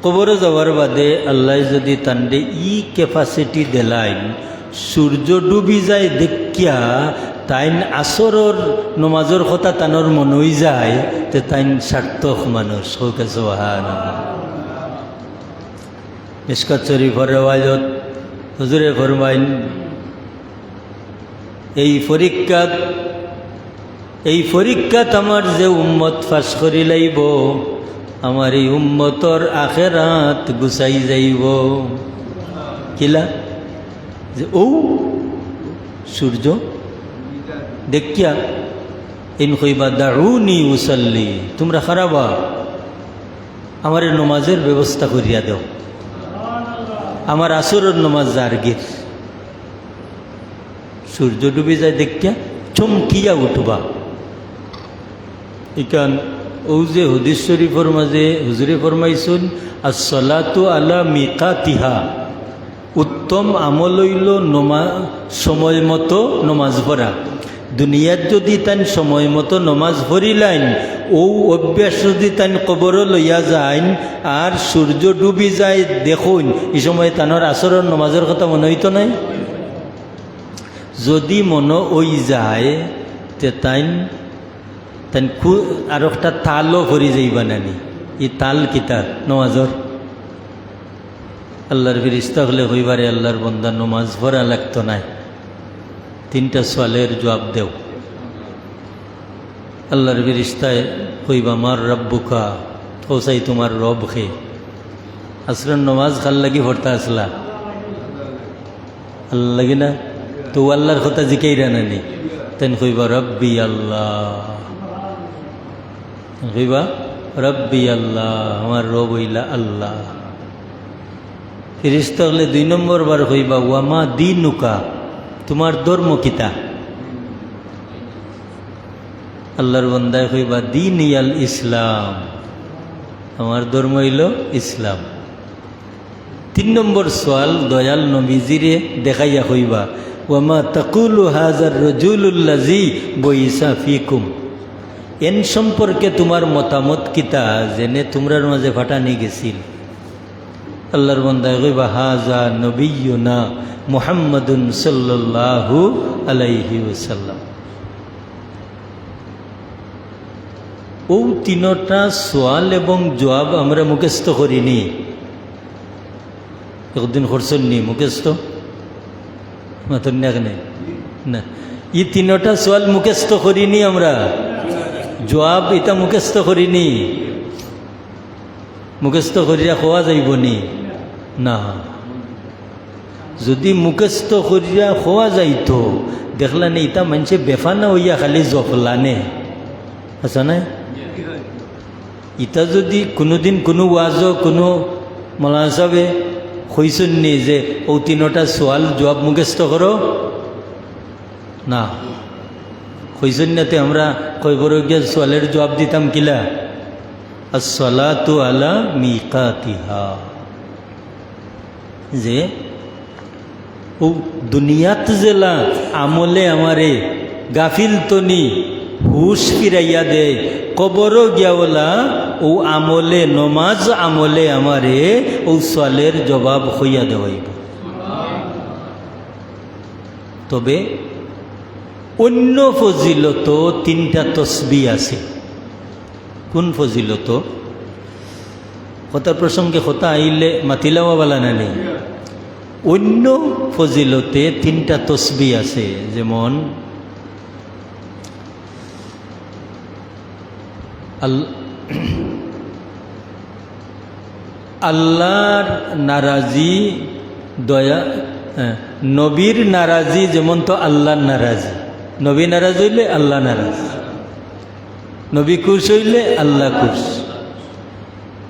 কবরে যাওয়ার বাদে আল্লাহ যদি তান্ডে ই ক্যাপাসিটি দেলাইন, সূর্য ডুবি যায় দেখিয়া তাইন আসরর নমাজর কথা তানোর মনে হয়ে যায়, তে তাইন সার্থক মানুষ হোক। সুবহানাল্লাহ। মিশকাত শরীফের রিওয়ায়াত হুজুরে ফরমাইন, এই পরীক্ষাত আমার যে উম্মত ফাঁস করি লাইব, আমার এই উম্মতর আখেরাত গুছাই যাইব। কিলা যে ও সূর্য দেখিয়া ইন কইবা দাউনি উসাল্লি, তোমরা খারাবা আমার নমাজের ব্যবস্থা করিয়া দাও, আমার আসরের নমাজ জারগির। সূর্য ডুবে যায় দেখিয়া চমকিয়া উঠবা। ইকান ও যে হাদিস শরীফের মাঝে হুজুরে ফরমাইছেন, আসসালাতু আলা মিকাতিহা, উত্তম আমল হইল সময় মতো নমাজ পড়া। দুনিয়ার যদি তান সময় মতো নমাজ পড়িলাইন, ও অভ্যাস যদি তান কবর লইয়া যাইন, আর সূর্য ডুবি যায় দেখুন, এই সময় তানোর আসরের নমাজের কথা মনে হইতো নাই? যদি মনে ওই যায় তে তাইন আর একটা তালও ভরি যাইবা নানি। ই তাল কিতা নমাজর? আল্লাহর ফিরিস্তা হলে হইবারে আল্লাহর বন্দা নমাজ ভরা লাগতো নাই। 3টা সওয়ালের জবাব দেও। আল্লাহর ফিরিস্তায় কইবা মার রব্বুকা, ওসাই তোমার রব খে। আসরের নমাজ খাল লাগি ভরতা আসলা আল্লাহ লাগি না তো আল্লাহর কথা জিকাইরা নানি। তেন কইবা রব্বি আল্লাহ, কইবা রব্বি আল্লাহ, আমার রব হইলা আল্লাহ। ফিরিস্তা হলে 2 নম্বর বার কইবা ওয়ামা দিনুকা, তোমার ধর্ম কিতা? আল্লাহর বান্দায় কইবা দিন ইয়াল ইসলাম, আমার ধর্ম হইল ইসলাম। 3 নম্বর সওয়াল দয়াল নবীজিরে দেখাইয়া কইবা ওয়ামা তাকুলু হাজার রাজুলুল্লাযী বইসা ফিকুম, এন সম্পর্কে তোমার মতামত কিতা জেনে তোমরার মাঝে ফাটানি গেছিল। আল্লাহর বান্দায় কইবা হাজা নবিয়ুনা মুহাম্মাদুন সাল্লাল্লাহু আলাইহি ওয়াসাল্লাম। ও 3টা সওয়াল এবং জবাব আমরা মুখস্থ করিনি। একদিন করছেন নি মুখস্থ? মাতন না, এই 3টা সওয়াল মুখস্থ করিনি আমরা, জবাব এটা মুখস্থ করিনি। মুখস্থ করিয়া খোয়া যাইবনি না। যদি মুখস্থ করিয়া খোয়া যাইতো দেখলানে ইটা মানুষে বেফানা হইয়া খালি জফলানে আচ্ছা না। ইটা যদি কোনোদিন কোনো ওয়াজও কোনো মৌলানা সাহেবে কইছেন নি যে ও 3টা সওয়াল জবাব মুখস্থ করো না, কইছেন নাতে আমরা কয়বার গিয়া সওয়ালের জবাব দিতাম কিলা আসসালাতু আলা মিকাতিহা, যে ও দুনিয়াত জেলা আমলে আমারে গাফিল তনি হুশ ফিরাইয়া দে, কবরও গিয়াওলা ও আমলে নমাজ আমলে আমারে ও সওয়ালের জবাব হইয়া দেওয়াইব। তবে অন্য ফজিলত তিনটা তসবিহ আছে। কোন ফজিলত? কথার প্রসঙ্গে কথা আইলে মাতিলাওয়া বালা না নেই। অন্য ফজিলতে তিনটা তসবিহ আছে, যেমন আল্লাহর নারাজি, দয়া, নবীর নারাজি যেমন তো আল্লাহর নারাজি। নবী নারাজ হইলে আল্লাহ নারাজ, নবী খুশ হইলে আল্লাহ খুশ।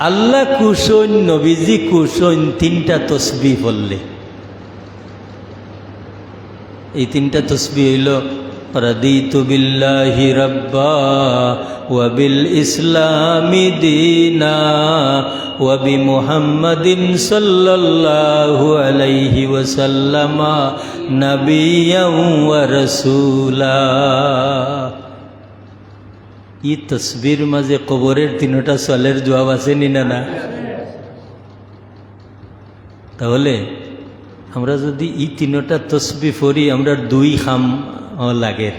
আল্লাহ খুশ হইন, নবীজি খুশ হইন, তিনটা তসবিহ বললে। এই তিনটা তসবিহ হইল রাদিতু বিল্লাহি রাব্বা ওয়া বিল ইসলামি দীনা ওয়া বি মুহাম্মাদিন সাল্লাল্লাহু আলাইহি ওয়াসাল্লাম নাবিয়্যান ওয়া রাসূলা। এই তসবির মাঝে কবরের তিনটা সওয়ালের জবাব আছে নি না? তাহলে আমরা যদি এই তিনটা তসবিহ পড়ি, আমরা দুই কাম লাগের।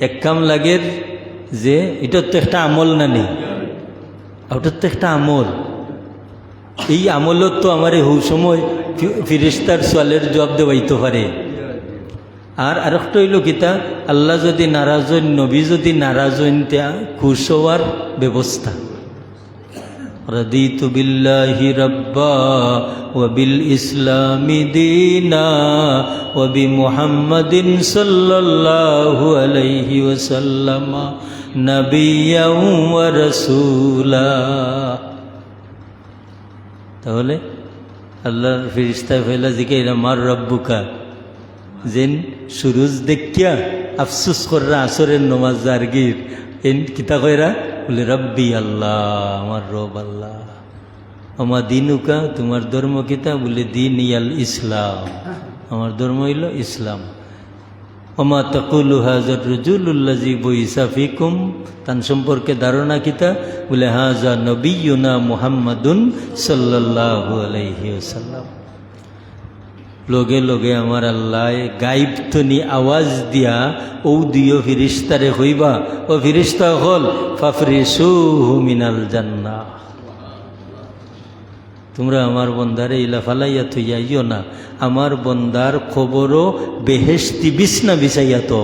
এক কাম লাগের যে এটা তো একটা আমল না নেই, ওটার তো একটা আমল। এই আমলত তো আমার হু সময় ফিরিস্তার সোয়ালের জবাব দেওয়াইতে পারে। আর আরেকটা হইল কিতা, আল্লাহ যদি নারাজ হইন, নবী যদি নারাজ হইন, তা খুশ হওয়ার ব্যবস্থা। রাদিতু বিল্লাহি রাব্বা ওয়া বিল ইসলামি দীনা ওয়া বি মুহাম্মাদিন সাল্লাল্লাহু আলাইহি ওয়াসাল্লাম নাবিয়্যান ওয়া রাসূলা। তাহলে আল্লাহর ফেরেশতা ফেলা জিকাইরা মার রব্বুকা, যেন সুরুজ দেখিয়া আফসুস কররা আসরের নমাজ জারগির এন কিতা কইরা বলে রব্বি আল্লাহ, আমার রব আল্লাহ। আমার দিনুকা, তোমার ধর্ম কিতা? বলে দিন ইয়াল ইসলাম, আমার ধর্ম হইল ইসলাম। ওমা তাকুলু হাজার রজুলুল্লাজি বইসা ফিকুম, তান সম্পর্কে ধারণা কিতা? বলে হাজা নবিয়ুনা মুহাম্মাদুন সাল্লাল্লাহু আলাইহি ওয়াসাল্লাম। লগে লগে আমার আল্লাহ গাইব তনি আওয়াজ দিয়া ও দিও ফিরিস্তারে হইবা, ও ফিরিস্তা হল ফাফরিসুহু মিনাল জান্নাহ, তোমরা আমার বন্দারে ইলা ফালাইয়া থইয়াইও না, আমার বন্দার খবরও বেহেশতি বিছনা বিছাইয়া তো।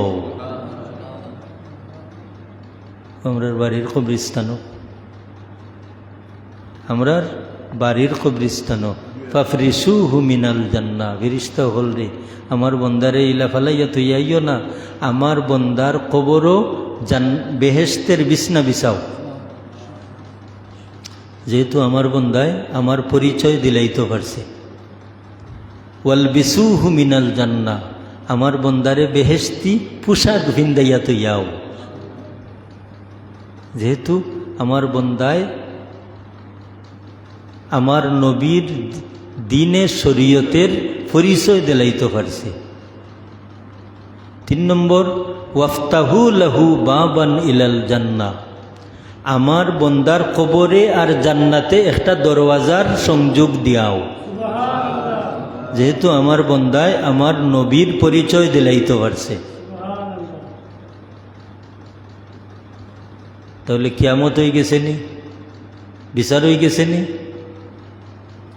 আমরার বাড়ির কবরিস্তানও, আমরার বাড়ির কবরিস্তানও ফাফরিসুহু মিনাল জান্নাহ, ফিরিস্তা হল রে আমার বন্দারে ইলা ফালাইয়া থইয়াইও না, আমার বন্দার কবরও বেহেশতের বিছনা বিছাও। যেহেতু আমার বন্দায় আমার পরিচয় দিলাইতে পারছে, ওয়ালবিসুহু মিনাল জান্নাহ, আমার বন্দারে বেহেশতি পোশাক ভিন্দাইয়া তৈয়াও। যেহেতু আমার বন্দায় আমার নবীর দিনে শরীয়তের পরিচয় দিলাইতে পারছে। 3 নম্বর, ওয়াফতাহু লাহু বাবান ইলাল জান্নাহ, আমার বন্দার কবরে আর জান্নাতে একটা দরওয়াজার সংযোগ দিয়াও। যেহেতু আমার বন্দায় আমার নবীর পরিচয় দিলাইতে পারছে, তাহলে কিয়ামত হয়ে গেছে নি? বিচার হয়ে গেছে নি?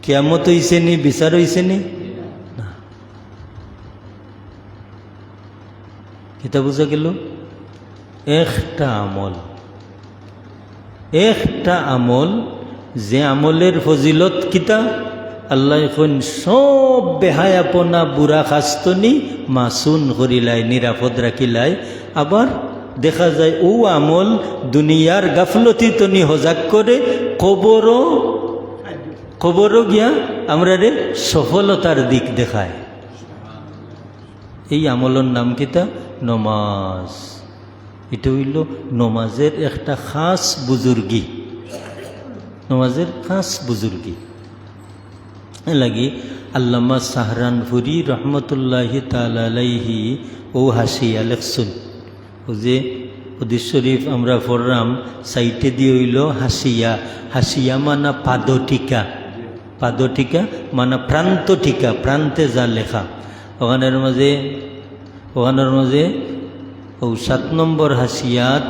কিয়ামত হইছে নি? বিচার হইছে নি? না। কিতা বুঝা গেল? একটা আমল, একটা আমল, যে আমলের ফজিলত কিতা? আল্লাহ এখন সব বেহায়াপনা বুড়া খাস্তনি মাসুন করিলাই, নিরাপদ রাখিলাই। আবার দেখা যায় ও আমল দুনিয়ার গাফলতি তনি হজাক করে কবরও গিয়া আমরা রে সফলতার দিক দেখায়। এই আমলের নাম কিতা? নমাজ। এটা হইল নমাজের একটা খাস বুজুর্গি, নমাজের খাস বুজুর্গি। লাগি আল্লামা সাহরানপুরি রহমতুল্লাহি তাআলা আলাইহি ও হাসিয়া লেখছুন। ও যে হাদিস শরীফ আমরা পড়লাম, সাইটে দিয়ে হইল হাসিয়া। হাসিয়া মানা পাদটিকা, পাদটিকা মানা প্রান্ত টিকা, প্রান্তে যা লেখা। ওখানের মাঝে ও 7 নম্বর হাসিয়াত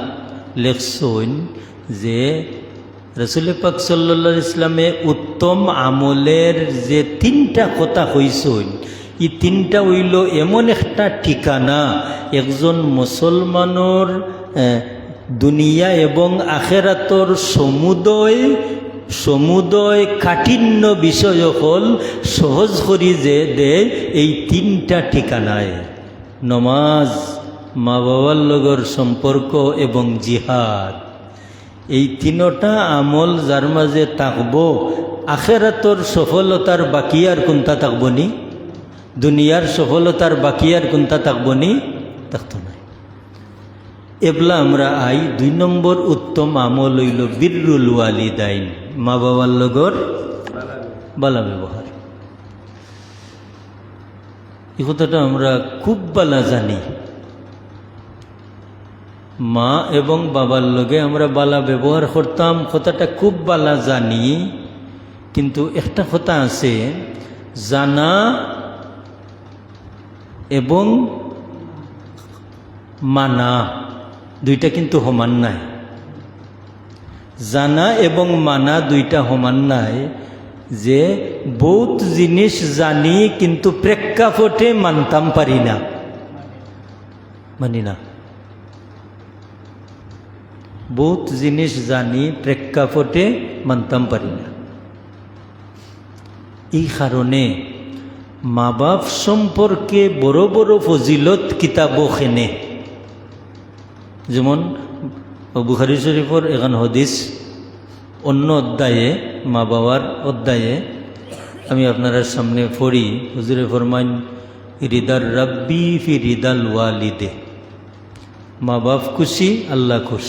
লেখছেন যে রাসূল পাক সাল্লাল্লাহু আলাইহি ইসলামে উত্তম আমলের যে 3টা কথা কইছেন, এই 3টা হইল এমন একটা ঠিকানা একজন মুসলমানের দুনিয়া এবং আখেরাতর সমুদয় কাঠিন্য বিষয় হল সহজ করি যে দেয় এই 3টা ঠিকানায়: নমাজ, মা বাবার লগর সম্পর্ক এবং জিহাদ। এই 3টা আমল যার মাঝে থাকব, আখেরাতর সফলতার বাকি আর কোনটা থাকব নি? দুনিয়ার সফলতার বাকি আর কোনটা থাকব নি? থাকত না। এবলা আমরা 2 নম্বর উত্তম আমল হইল বিররুল ওয়ালিদাইন, মা বাবার লগর বালা ব্যবহার। এই কথাটা আমরা খুব বালা জানি, মা এবং বাবার লগে আমরা বালা ব্যবহার করতাম, কথাটা খুব বালা জানি। কিন্তু একটা কথা আছে, জানা এবং মানা দুইটা কিন্তু সমান নাই। জানা এবং মানা দুইটা সমান নাই। যে বহুত জিনিস জানি কিন্তু প্রেক্ষাপটে মানতাম পারি না, মানি না। বহুত জিনিস জানি প্রেক্ষাপটে মানতাম পারি না। এই কারণে মা বাপ সম্পর্কে বড় বড় ফজিলত কিতাবও খেনে। যেমন বুখারী শরীফের এখন হাদিস অন্য অধ্যায়ে, মা বাবার অধ্যায়ে আমি আপনার সামনে পড়ি। হুজুরে ফরমাইন, রিদার রাব্বি ফি রিদাল ওয়ালিদে, মা বাপ খুশি আল্লাহ খুশ।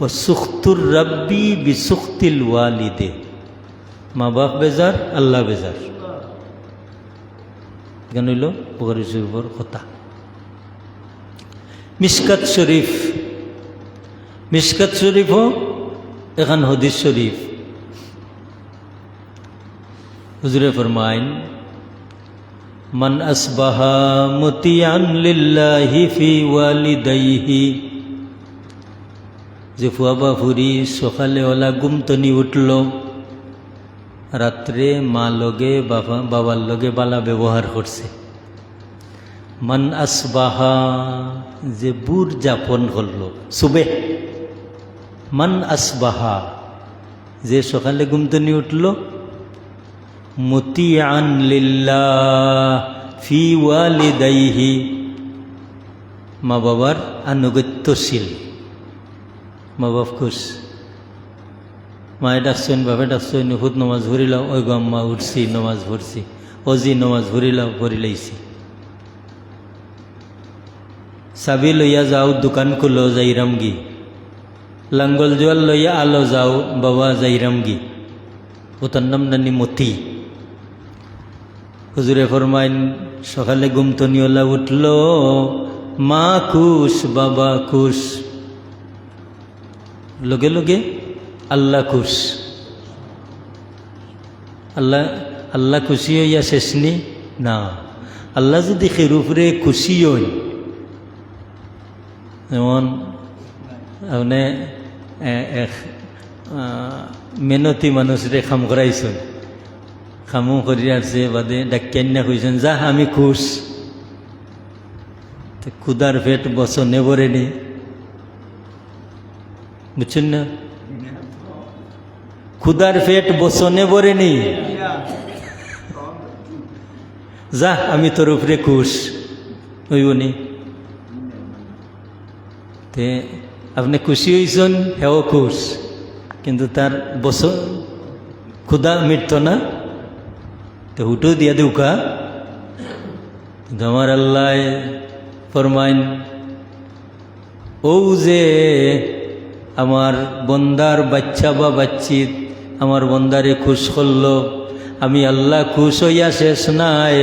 ও সুখতুর রাব্বি বি সুখতিল ওয়ালিদে, মা বাপ বেজার আল্লাহ বেজার। কেন হইল বুখারী শরীফের কথা। মিশকাত শরীফও এখন হাদিস শরীফ। হুজুরে ফরমাইন, মান আসবাহা মুতিয়ান লিল্লাহি ফি ওয়ালিদাইহি, যে ফুয়াবা ফুরি সকালে ওলা গুমতনি উঠল, রাত্রে মা লগে বাবার লগে বালা ব্যবহার করছে। মান আসবাহা, যে বুর যাপন করল, সুবে। মান আসবাহা, যে সকালে গুমতনি উঠল, মুতিয়ান লিল্লাহ ফি ওয়ালিদাইহি, মা বাবার আনুগত্যশীল। মা বাপ খুশ, মায়ে ডাকছেন, বাপে ডাকছেন, হুদ নমাজ ভরিলাম, ওই গো আম্মা উঠছি, নমাজ ভরছি, অজি নমাজ ভরিলাম, ভরি লাইছি। চাবি লইয়া যাও, দোকান খুলো, যাইরামগি। লাঙ্গল জোয়াল লইয়া আলো যাও, বাবা যাইরামগি। ওটার নাম নানি মতি। হুজুরে ফরমাইন, সকালে গুমতনিওয়ালা উঠল, মা খুশ, বাবা খুশ, লগে লগে আল্লাহ খুশ। আল্লাহ খুশি হইয়া শেষনি না। আল্লাহ যদি খেরুফরে খুশি হই, যেমন আপনি মেহনতি মানুষরে খাম করাইছেন, খামো করি আসছে বাদে ডাক্যান্যা কইছেন, যা আমি খুশ। ক্ষুদার পেট বসনে ভরে নি, বুঝছেন না? ক্ষুদার পেট বসনে ভরে নি, যা আমি তোর উপরে খুশ হইবনি। তে আপনি খুশি হয়েছেন, হেও খুশ, কিন্তু তার বছর ক্ষুদা মিটত না। তো হুটো দিয়া দেউকা। আমার আল্লাহ ফরমাইন, ও যে আমার বন্দার বাচ্চা বা বাচ্চিত আমার বন্দারে খুশ করল, আমি আল্লাহ খুশ হইয়া শেষ নাই।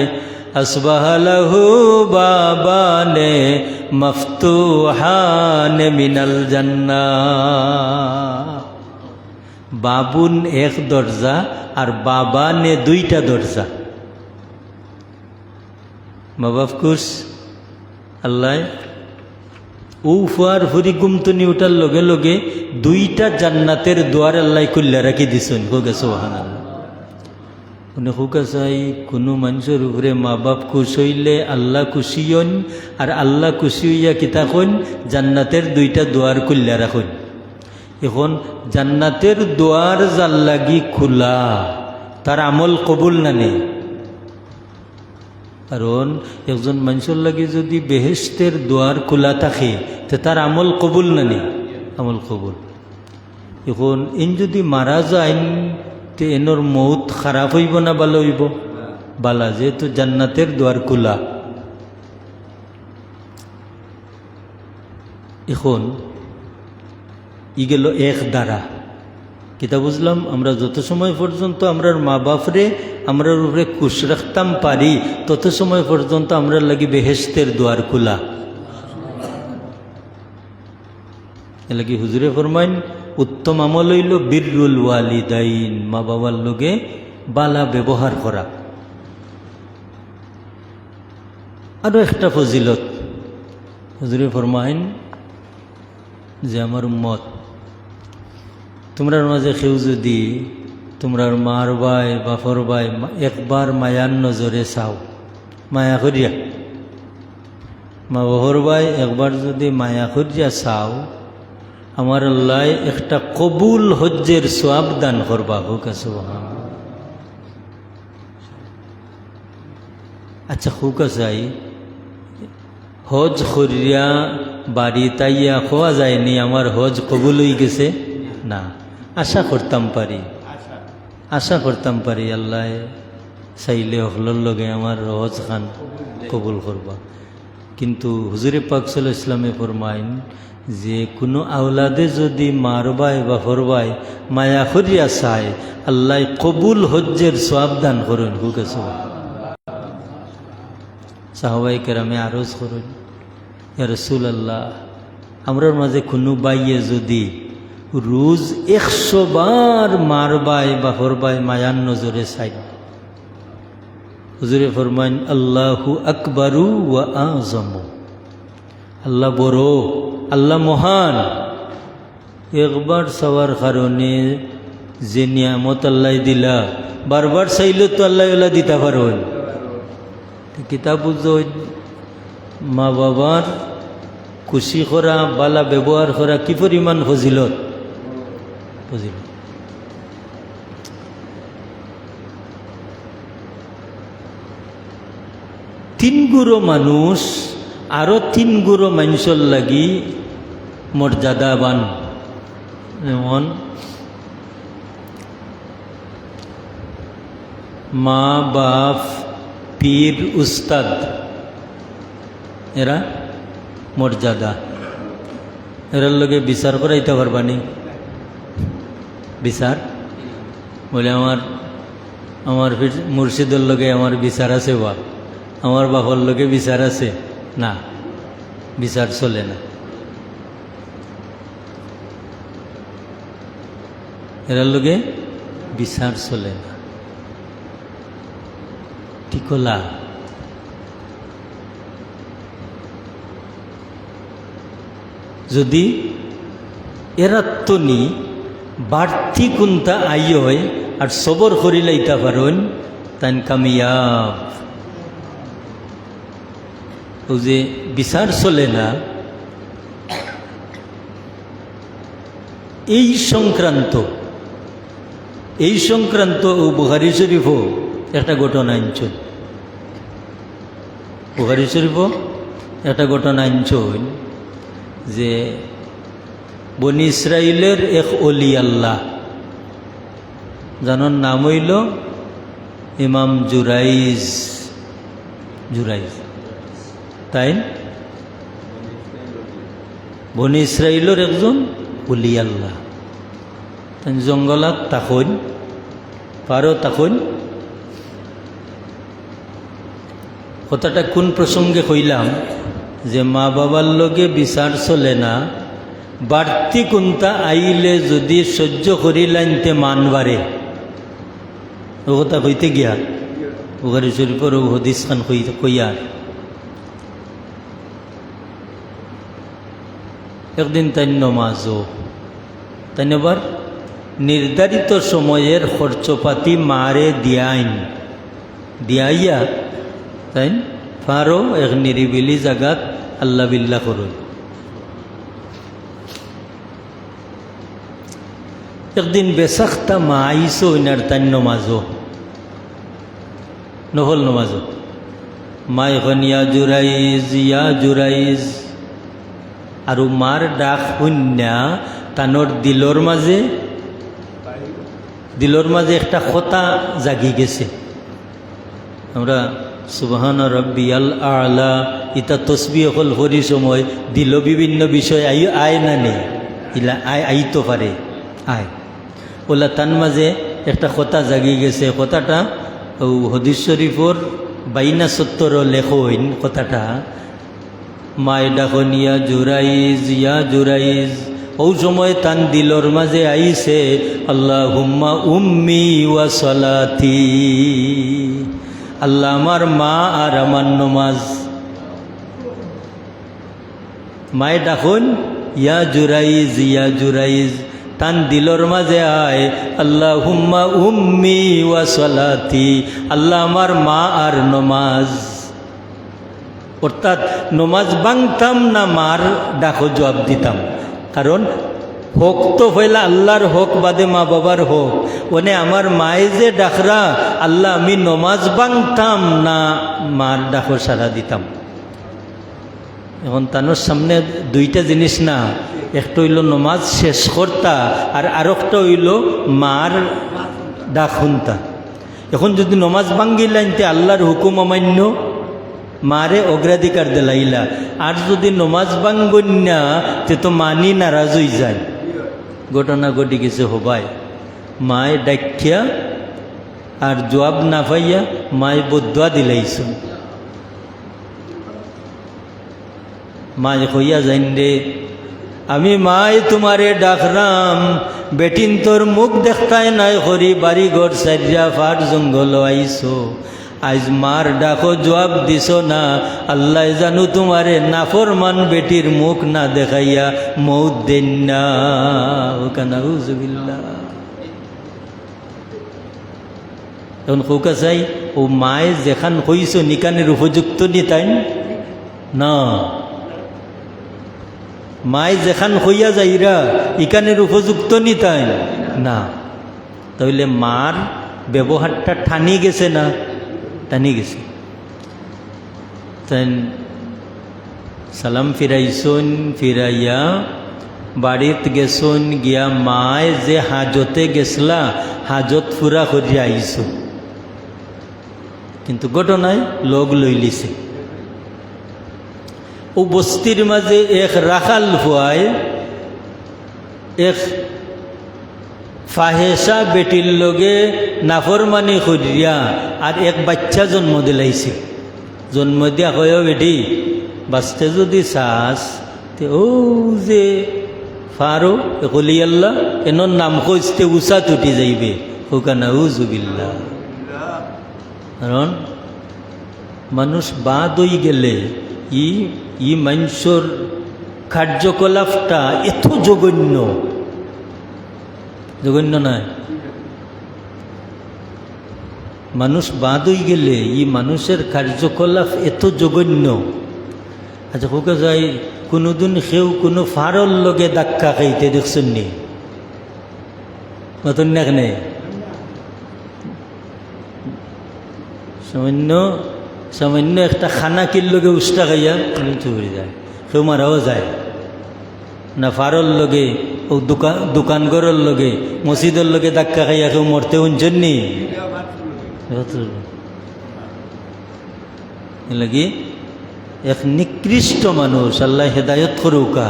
আসবাহালাহু বাবানে মফতুহানে মিনাল জান্নাহ, বাবুন এক দরজা আর বাবানে 2টা দরজা। মা বাপ খুশ, আল্লাহ ও ফুয়ার ফুরি গুমতনি উঠার লগে লগে 2টা জান্নাতের দুয়ার আল্লাহ খুল্লা রাখি দিছেন হোকে সুবহানাল্লাহ। উনি হুকা চাই কোনো মানুষের উপরে মা বাপ খুশ হইলে আল্লাহ খুশি হন, আর আল্লাহ খুশি হইয়া কিতা কইন জান্নাতের 2টা দুয়ার খুল্লা রাখুন। এখন জান্নাতের দুয়ার যার লাগি খোলা তার আমল কবুল না নেই, কারণ একজন মানুষের লাগি যদি বেহেশতের দুয়ার খোলা থাকে তো তার আমল কবুল না নেই, আমল কবুল। এখন ইন যদি মারা যায় তে এনর মৌত খারাপ হইব না ভালো হইব? বালা, যেহেতু জান্নাতের দুয়ার খোলা। এখন ই গেল এক দ্বারা কিতা বুঝলাম, আমরা যত সময় পর্যন্ত আমরার মা বাপরে আমরার উপরে খুশ রাখতাম পারি তত সময় পর্যন্ত আমরা লাগি বেহেশতের দুয়ার খোলা। এ লাগি হুজুরে ফরমাইন উত্তম আমল হইল বিররুল ওয়ালিদাইন, মা বাবার লগে বালা ব্যবহার করা। আরো একটা ফজিলত হুজুরে ফরমাইন যে আমার উম্মত, তোমরার মাঝে কেউ যদি তোমরার মার ভাই বাপর ভাই একবার মায়ার নজরে চাও, মায়া করিয়া মা বাপর ভাই একবার যদি মায়া করিয়া চাও, আমার আল্লাহ একটা কবুল হজ্জের সওয়াব দান করবা হোক সুবহানাল্লাহ। আচ্ছা হোক চাই হজ করিয়া বাড়ি তাইয়া খোয়া যায়নি আমার হজ কবুল হয়ে গেছে না, আশা করতাম পারি, আশা করতাম পারি আল্লাহ চাইলে হলর লগে আমার হজ খান কবুল করবা। কিন্তু হুজুরে পাক সাল্লাল্লাহু আলাইহি ওয়াসাল্লামে ফরমাইন যে কোনো আওলাদে যদি মারবাই বা ফরবাই মায়া করিয়া চায় আল্লাহ কবুল হজ্জের সওয়াব দান করেন হুক সাহাবায়ে কেরামে আরজ করেন, ইয়া রাসূলুল্লাহ আমরার মাঝে কোনো বাইয়ে যদি রোজ 100 বার মারবাই বা ফরবাই মায়ার নজরে চাই, হুজুরে ফরমাইন আল্লাহু আকবারু ওয়া আযমু, আল্লাহ বড়, আল্লাহ মহান। একবার চাওয়ার কারণে যে নিয়ামত আল্লাহ দিলা বারবার চাইলে তো আল্লাহ ওলা দিতে পারেন। কিতাব বুঝুন মা বাবার খুশি করা বালা ব্যবহার করা কি পরিমাণ ফজিলত, ফজিলত। 3 গুরো মানুষ আরো 3 গুরো মানুষের লাগি মর্যাদাবান, যেমন মা বাপ পীর উস্তাদ, এরা মর্যাদা, এরার লগে বিচার করাইতে পারবানি? বিচার বলে আমার মুর্শিদের লগে আমার বিচার আছে, বা আমার বাপর লগে বিচার আছে না, বিচার চলে না। এরার লগে বিচার চলে না। টিকলা যদি এরাত্তনি বাড়তি কোনটা আই হয় আর সবর করিলাইতা পারেন তাই কামিয়াব। ও যে বিচার চলে না এই সংক্রান্ত ও বুখারী শরীফও একটা ঘটনা আনছেন, বুখারী শরীফও একটা ঘটনা আনছেন যে বনি ইসরাইলের এক অলি আল্লাহ, জানার নাম হইল ইমাম জুরাইজ। তাই বনি ইসরাইলের একজন অলি আল্লাহ। তাই জঙ্গলাত তাকইন, পারো তাকইন। কথাটা কোন প্রসঙ্গে কইলাম যে মা বাবার লগে বিচার চলে না, বাড়তি কোনটা আইলে যদি সহ্য করিলাইনতে মান বাড়ে, ও কথা কইতে গিয়া বুখারী শরীফের ও হাদিস খান কইয়ার একদিন তাই নমাজও তাই আবার নির্ধারিত সময়ের খরচপাতি মারে দিয়াইয়া তাই ফারো এক নিরিবিলি জাগাত আল্লাহ বিল্লাহ করুন। একদিন বেসাখতা মা আইসো ইনার তাই নমাজও নহল নমাজও মা এখন ইয়া জুরাইজ আৰু মার ডাক শুন্যা তানোর দিলর মাঝে একটা কথা জাগি গেছে। আমরা সুবহান রব্বিয়াল আলা ইতা তসবিহ হল হরি সময় দিল বিভিন্ন বিষয় আয় না নেই ইলা আইতো পারে আয় ওলা তান মাঝে একটা কথা জাগি গেছে। কথাটা ও হদিস শরীফর 72 লেখইন কথাটা মায় ডাখন ইয়া জুরাইজ ও সময় তান দিলর মাঝে আইছে আল্লাহুম্মা উম্মি ওয়া সালাতি, আল্লাহ আমার মা আর আমার নমাজ। মায় ডাকুন ইয়া জুরাইজ তান দিলর মাঝে আয় আল্লাহুম্মা উম্মি ওয়া সালাতি, আল্লাহ আমার মা আর নমাজ। অর্থাৎ নমাজ ভাঙতাম না মার ডাকো জবাব দিতাম, কারণ হক তো হইলা আল্লাহর হক বাদে মা বাবার হক। ওনে আমার মায়ে যে ডাকরা আল্লাহ আমি নমাজ ভাঙতাম না মার ডাকো সারা দিতাম। এখন তানোর সামনে দুইটা জিনিস না, একটা হইল নমাজ শেষ করতা আর আরেকটা হইল মার ডাক শুনতা। এখন যদি নমাজ ভাঙ্গিলাইনতে আল্লাহর হুকুম অমান্য মারে অগ্রাধিকার দিলাইলা, আর যদি নমাজ ভাঙ্গন্যা তে তো মানি নারাজ হয়ে যায়। ঘটনা ঘটি গেছে হবাই মায়ে ডাকিয়া আর জবাব না পাইয়া মায়ে বদুয়া দিলাইছ। মায়ে কইয়া যাইন রে আমি মায় তোমারে ডাকরাম, বেটিন তোর মুখ দেখতায় নাই হরি বাড়ি ঘর সারিয়া ফাট জঙ্গল আইসো, আজ মার ডাকো জবাব দিছ না, আল্লাহ জানু তোমারে নাফরমান বেটির মুখ না দেখাইয়া মৌত দেন না। নাউজুবিল্লাহ। এখন কৌকা চাই ও মায়ে যেখান কইস নিকানের উপযুক্ত নি তাই না, মায় যেখান হইয়া যাইরা ইকানের উপযুক্ত নি তাই না। তাহলে মার ব্যবহারটা ঠানি গেছে না, টানি গেছে। তাই সালাম ফিরাইছন, ফিরাইয়া বাড়িত গেছন, গিয়া মায় যে হাজতে গেছলা হাজত ফুরা করিয়া আইস, কিন্তু ঘটনায় লোক লইলিছে। ও বস্তির মাঝে এক রাখাল ফুয়ায় এক ফাহেসা বেটির লগে নাফরমানি করিয়া আর এক বাচ্চা জন্ম দিলাইছে। জন্ম দিয়া কয় বেটি বাঁচতে যদি চাস তে ও যে ফারো কলি আল্লাহ এনর নাম কইতে উষাত উঠি যাইবে। হুকানা উজুবিল্লাহ। কারণ মানুষ বাদ হয়ে গেলে ই মানুষের কার্যকলাপটা এত জঘন্য নয়। মানুষ বাদ হয়ে গেলে ই মানুষের কার্যকলাপ এত জঘন্য। আচ্ছা হোকা যায় কোনোদিন সেও কোনো ফারল লগে ধাক্কা খাইতে দেখছেন নি? নতুন এখানে সামান্য একটা খানা কিল লগে উষ্টা খাইয়া চুরি যায়, কেউ মারাও যায় না। ফারল লগে ও দোকানঘরের লগে মসজিদের লগে ধাক্কা খাইয়া কেউ মরতে উঞ্চন নি লাগি। এক নিকৃষ্ট মানুষ আল্লাহ হেদায়ত করুকা,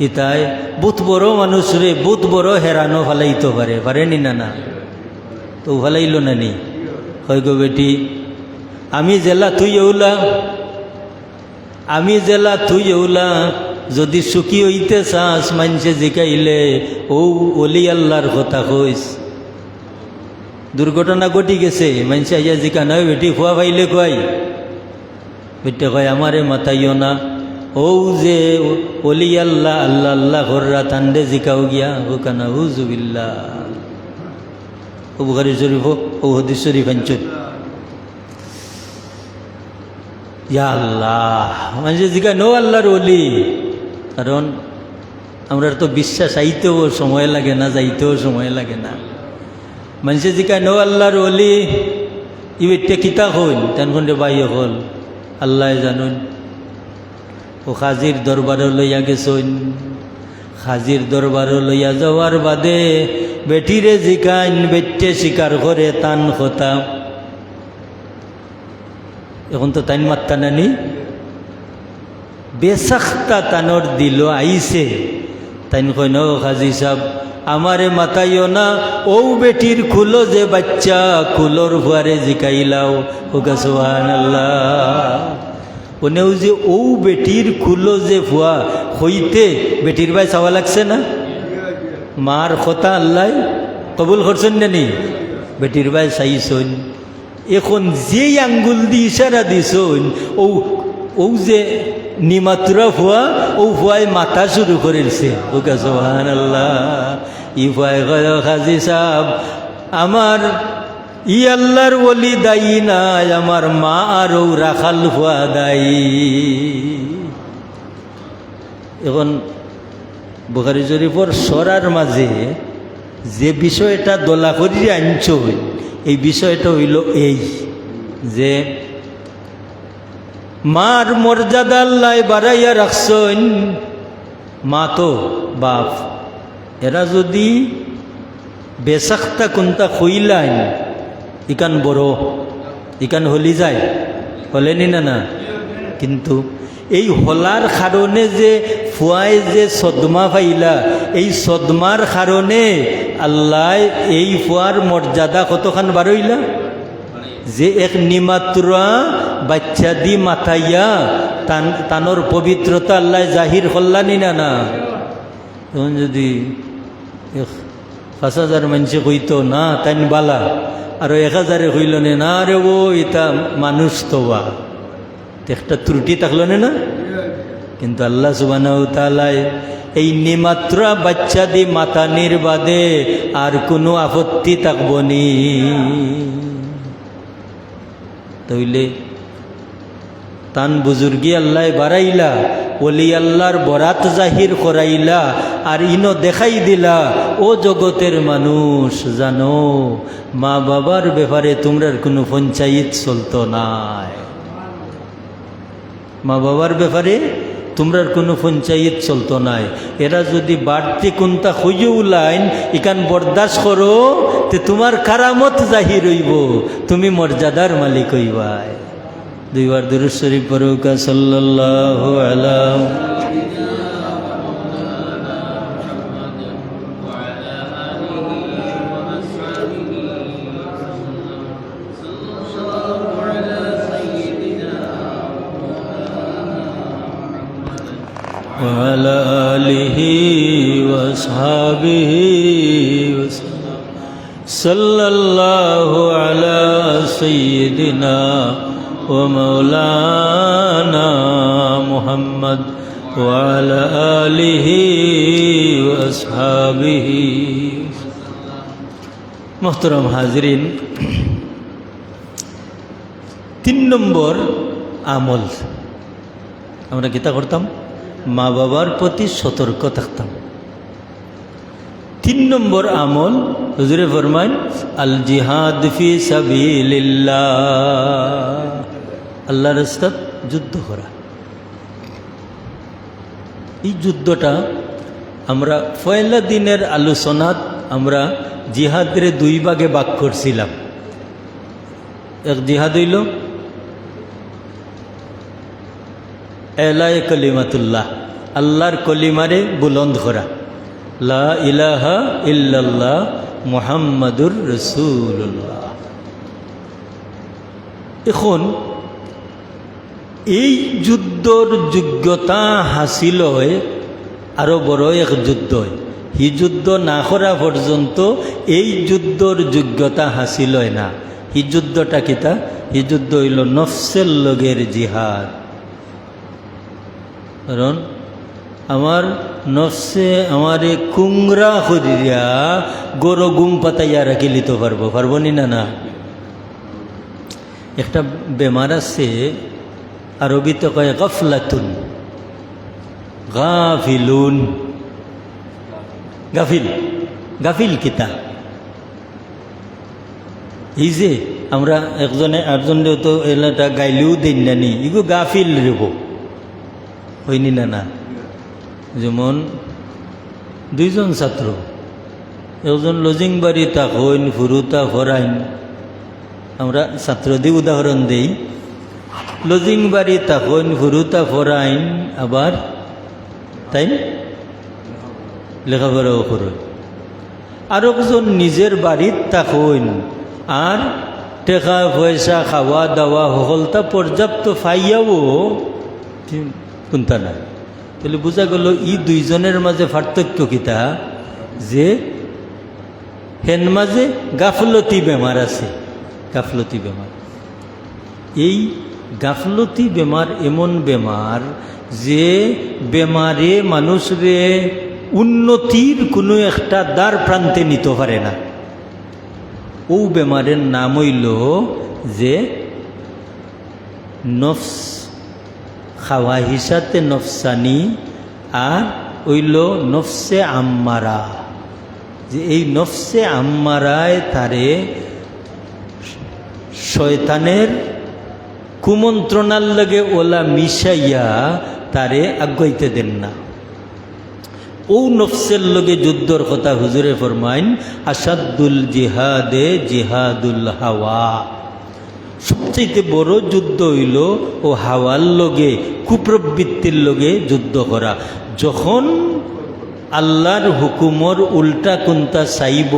ইতাই বহুত বড় মানুষ রে বহুত বড় হেরানো ফালাইতে পারেনি না তো ফালাইল না নি। হয় গো বেটি আমি জেলা তুই এউলা যদি সুখী হইতে চাস মানছে জিকাইলে ও অলি আল্লাহর কথা কইস। দুর্ঘটনা ঘটি গেছে, মানছে আইয়া জিকা নয় বেটি খোয়া পাইলে কয়, বেটে কয় আমারে মাতাইও না, ও যে ওলি আল্লাহ আল্লাহ আল্লাহ ঘররা তান্ডে জিকাও গিয়া ও কানা হুজুবিল্লাহ ও বুখারী শরীফ ও হাদিস শরীফ আনছেন ইয়া আল্লাহ মানে জিকা নো আল্লাহর ওলি কারণ আমরা তো বিশ্বাস আইতেও সময় লাগে না যাইতেও সময় লাগে না মানুষে জিকা নো আল্লাহর ওলি ইবেটে কিতা হইল তেন কোনটা বাইয়ে হল আল্লাহ জানুন ও খাজির দরবারে লইয়া গেছইন খাজির দরবারে লইয়া যাওয়ার বাদে বেটিরে জিকাইন বেটে স্বীকার করে তান কথা এখন তো তাইন মাত্তা নানি বেসাখতা তানোর দিল আইছে তাইন কইন ও খাজি সাহেব আমারে মাতাইও না ও বেটির খুলো যে বাচ্চা খুলোর ফুয়ারে জিকাইলাও ওকা সুবহানাল্লাহ ওনেও যে ও বেটির খুলো যে ফুয়া হইতে বেটির ভাই চাওয়া লাগছে না মার কথা আল্লাহ কবুল করছেন না নি বেটির ভাই চাইছন এখন যে আঙ্গুল দি ইশারা দিছন ও ও যে নিমাতুরা ফুয়া ও ফুয়াই মাথা শুরু করেছে ওকা সুবহানাল্লাহ ই ফুয়াই কয় খাজি সাহেব আমার ই আল্লাহর ওলি দায়ী নাই আমার মা আর ও রাখাল ফুয়া দায়ী এখন বুখারী শরীফের সরার মাঝে যে বিষয়টা দোলা করিয়ে আনছ এই বিষয়টা হইল এই যে মার মর্যাদা আল্লাহ বাড়াইয়া রাখছেন মা তো বাপ এরা যদি বেসাখতা কোনটা হইলাইন ইকান বড় ইকান হলি যায় হলেনি না না কিন্তু এই হলার কারণে যে ফুয়াই যে সদমা পাইলা এই সদমার কারণে আল্লাহ এই ফুয়ার মর্যাদা কতখান বাড়ইলা যে এক নিমাত্রা বাচ্চা দি মাথাইয়া তানোর পবিত্রতা আল্লাহ জাহির করলানি না না তখন যদি ৫,০০০ মানুষে কইতো না তাইন বালা আর ১,০০০ হইল না রে ও এটা মানুষ তো বা একটা ত্রুটি থাকলো না কিন্তু আল্লাহ সুবহানাহু ওয়া তাআলা এই নিমাত্রা বাচ্চা দি মাতানির বাদে আর কোনো আপত্তি থাকবনি তইলে তান বুজুর্গি আল্লাহ বাড়াইলা ওলি আল্লাহর বরাত জাহির করাইলা আর ইনো দেখাই দিলা ও জগতের মানুষ জানো মা বাবার ব্যাপারে তোমরার কোনো পঞ্চায়েত চলতো নাই মা বাবার ব্যাপারে তোমরার কোনো পঞ্চায়েত চলতো নাই এরা যদি বাড়তি কোনটা খুঁজে উলাইন ইকান বরদাস্ত করো তে তোমার কারামত জাহির হইব তুমি মর্যাদার মালিক হইবাই দুইবার দুরূদ শরীফ পড়ুকা সাল্লাল্লাহু আলাইহি وعلى آله وأصحابه وسلم صلى الله على سيدنا ومولانا محمد وعلى آله وأصحابه محترم حاضرين 3 নম্বর আমল আমরা কিতা করতাম মা বাবার প্রতি সতর্ক থাকতাম 3 নম্বর আমল হুজুরে ফরমান আল জিহাদ ফি সাবিলিল্লাহ আল্লাহর রাস্তায় যুদ্ধ করা এই যুদ্ধটা আমরা পয়লা দিনের আলোচনাত আমরা জিহাদের 2 ভাগে ভাগ করছিলাম এক জিহাদ হইল এলায়ে কলিমাতুল্লাহ আল্লাহর কলিমারে বুলন্দ করা লা ইলাহা ইল্লাল্লাহ মুহাম্মাদুর রাসূলুল্লাহ এখন এই যুদ্ধর যোগ্যতা হাসিল হয় আরো বড় এক যুদ্ধ এই যুদ্ধ না করা পর্যন্ত এই যুদ্ধর যোগ্যতা হাসিল হয় না এই যুদ্ধটা কিতা এই যুদ্ধ হইল নফসের লগের জিহাদ কারণ আমার নফসে আমারে কুংরা করিয়া গরো গুম পাতাইয়া রাখি লিতে পারবো নি না। একটা বেমার আছে আরবিতে কয় গাফলাতুন, গাফিলুন, গাফিল গাফিল কিতা। এই যে আমরা একজনে আরেকজনে তো এলাটা গাইলেও দিন নানি ইগো গাফিল রেব হইনি না। যেমন দুইজন ছাত্র, একজন লজিং বাড়ি তাক হইন ফুরুতা ফরাইন, আমরা ছাত্র দিয়ে উদাহরণ দেই, লজিং বাড়ি তাক হইন ফুরুতা ফরাইন, আবার তাই লেখাপড়াও করেন। আর একজন নিজের বাড়ির তাক হইন আর টাকা পয়সা খাওয়া দাওয়া সকলটা পর্যাপ্ত পাইয়াও কোনটা না। তাহলে বোঝা গেল ই দুইজনের মাঝে পার্থক্য কিতা, যে হেন মাঝে গাফলতি বেমার আছে। গাফলতি বেমার, এই গাফলতি বেমার এমন বেমার যে বেমারে মানুষরে উন্নতির কোনো একটা দ্বার প্রান্তে নিতে পারে না। ও বেমারের নাম হইল যে নফস খাওয়া হিসাতে নফসানি, আর হইল নফসে আম্মারা। যে এই নফসে আম্মারায় তারে শয়তানের কুমন্ত্রণার লগে ওলা মিশাইয়া তারে আগাইতে দেন না। ও নফসের লগে যুদ্ধর কথা হুজুরে ফরমাইন, আসাদুল জিহাদে জিহাদুল হাওয়া। সবচেয়ে বড় যুদ্ধ হইল ও হাওয়ার লগে, কুপ্রবৃত্তির লগে যুদ্ধ করা। যখন আল্লাহর হুকুমর উল্টা কোনটা চাইব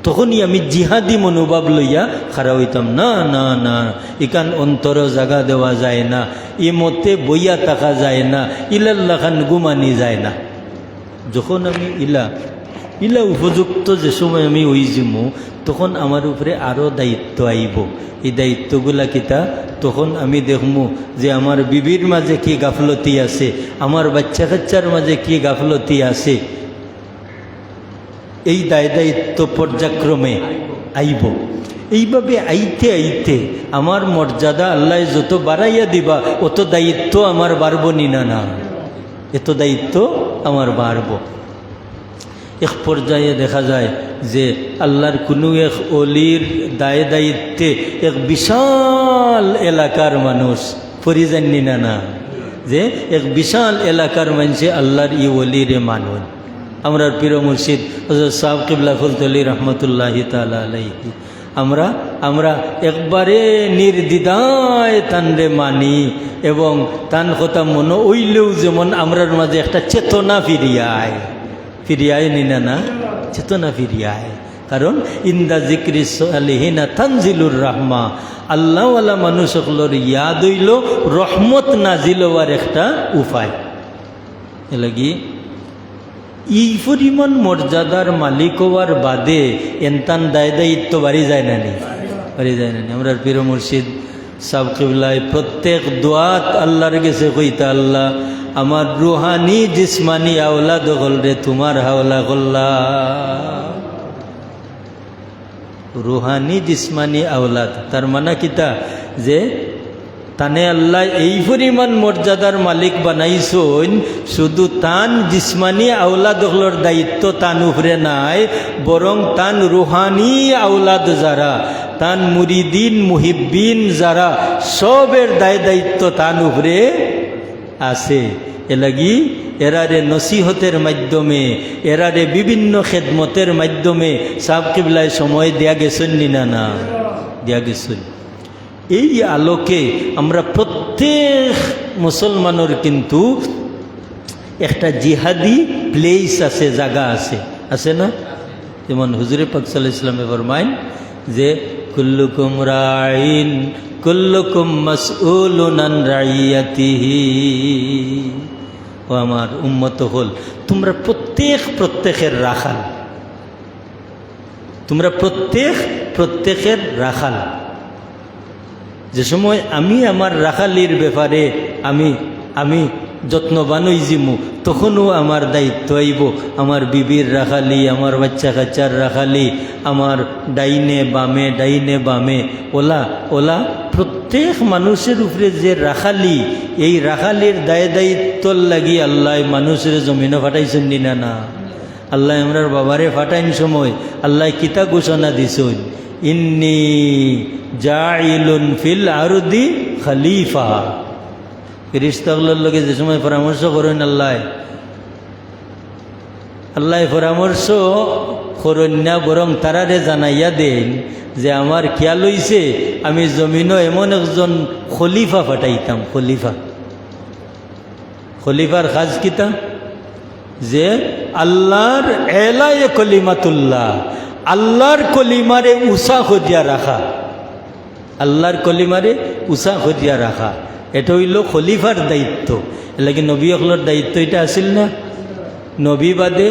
তখনই আমি জিহাদি মনোভাব লইয়া খাড়া হইতাম। না না না, ইকান অন্তর জাগা দেওয়া যায় না, ই মতে বইয়া থাকা যায় না, ইলাল্লা খান গুমানি যায় না। যখন আমি ইলা উপযুক্ত যে সময় আমি ওই জিমু, তখন আমার উপরে আরও দায়িত্ব আইব। এই দায়িত্বগুলা কিতা, তখন আমি দেখমু যে আমার বিবির মাঝে কি গাফলতি আছে, আমার বাচ্চা কাচ্চার মাঝে কি গাফলতি আছে। এই দায়িত্ব পর্যায়ক্রমে আইব। এইভাবে আইতে আইতে আমার মর্যাদা আল্লাহ যত বাড়াইয়া দিবা অত দায়িত্ব আমার বাড়ব নি না, এত দায়িত্ব আমার বাড়ব। এক পর্যায়ে দেখা যায় যে আল্লাহর কোনো এক অলির দায়িত্বে এক বিশাল এলাকার মানুষ পরিজানি না, যে এক বিশাল এলাকার মানুষে আল্লাহর ই অলিরে মানুষ। আমরা পীর মুর্শিদ হযরত সাহেব কিবলা ফুলতলি রহমতুল্লাহি তাআলা আলাইহি, আমরা একবারে নির্দ্বিধায় তানরে মানি, এবং তান কথা মনে হইলেও যেমন আমরার মাঝে একটা চেতনা ফিরিয়ায় নিনা না, চেতনা ফিরিয়ায়। কারণ ইন্দা জিক্রি সালিহিনা তানজিলুর রাহমা, আল্লাহওয়ালা মানুষ সকলের ইয়াদ হইল রহমত নাজিল হওয়ার একটা উপায়। এলাগি এই পরিমাণ মর্যাদার মালিক হওয়ার বাদে এনতান দায়িত্ব বাড়ি যায় না নি, বাড়ি যায় না নি। আমরা পীর মুর্শিদ সাহেব কিবলায় প্রত্যেক দোয়াত আল্লাহর গেছে কইতা, আল্লাহ আমার রুহানি জিসমানি আওলাদ হল রে তোমার হাওলা করলা। রুহানি জিসমানি আওলাদ তার মানে কিতা, যে তানে আল্লাহ এই পরিমাণ মর্যাদার মালিক বানাইছেন, শুধু তান জিসমানি আওলাদ হলর দায়িত্ব তান উপরে নাই, বরং তান রুহানি আওলাদ যারা, তান মুরিদিন মুহিব্বিন যারা, সবের দায়িত্ব তান উপরে আছে। এলাগি এরারে নসিহতের মাধ্যমে, এরারে বিভিন্ন খেদমতের মাধ্যমে সাহেব কিবলায় সময় দেয়া গেছেন না, দেয়া গেছেন। এই আলোকে আমরা প্রত্যেক মুসলমানের কিন্তু একটা জিহাদি প্লেস আছে, জায়গা আছে না? যেমন হুজুরে পাক সাল্লাল্লাহু আলাইহি ওয়াসাল্লাম ফরমায়েন যে কুল্লুকুম রাইন কুল্লুকুম মাসউলুন আন রাইয়াতিহি। ও আমার উম্মত হল, তোমরা প্রত্যেকের রাখাল, তোমরা প্রত্যেকের রাখাল। যে সময় আমি আমার রাখালির ব্যাপারে আমি যত্নবান হই জিমু, তখনও আমার দায়িত্ব আইব আমার বিবির রাখালি, আমার বাচ্চা কাচ্চার রাখালি, আমার ডাইনে বামে ওলা প্রত্যেক মানুষের উপরে যে রাখালি, এই রাখালির দায়িত্বর লাগি আল্লাহ মানুষের জমিনে ফাটাইছেন নিনা না। আল্লাহ আমরার বাবারে ফাটাইন সময় আল্লাহ কিতা ঘোষণা দিছেন, ইন্নী জাইলুন ফিল আরদি খলিফা। ফেরেশতাগুলোর লগে যে সময় পরামর্শ করেন আল্লাহ পরামর্শ করেন না, বরং তারারে জানাইয়া দেন যে আমার খেয়াল হইছে আমি জমিনও এমন একজন খলিফা ফাটাইতাম। খলিফার কাজ কিতা? যে আল্লাহর এলায়ে কলিমাতুল্লাহ, আল্লাহর কলিমারে উষা করিয়া রাখা, আল্লাহর কলিমারে উষা করিয়া রাখা, এটা হইল খলিফার দায়িত্ব। এলাকি নবী অকলের দায়িত্ব এটা আসিল না? নবী বাদে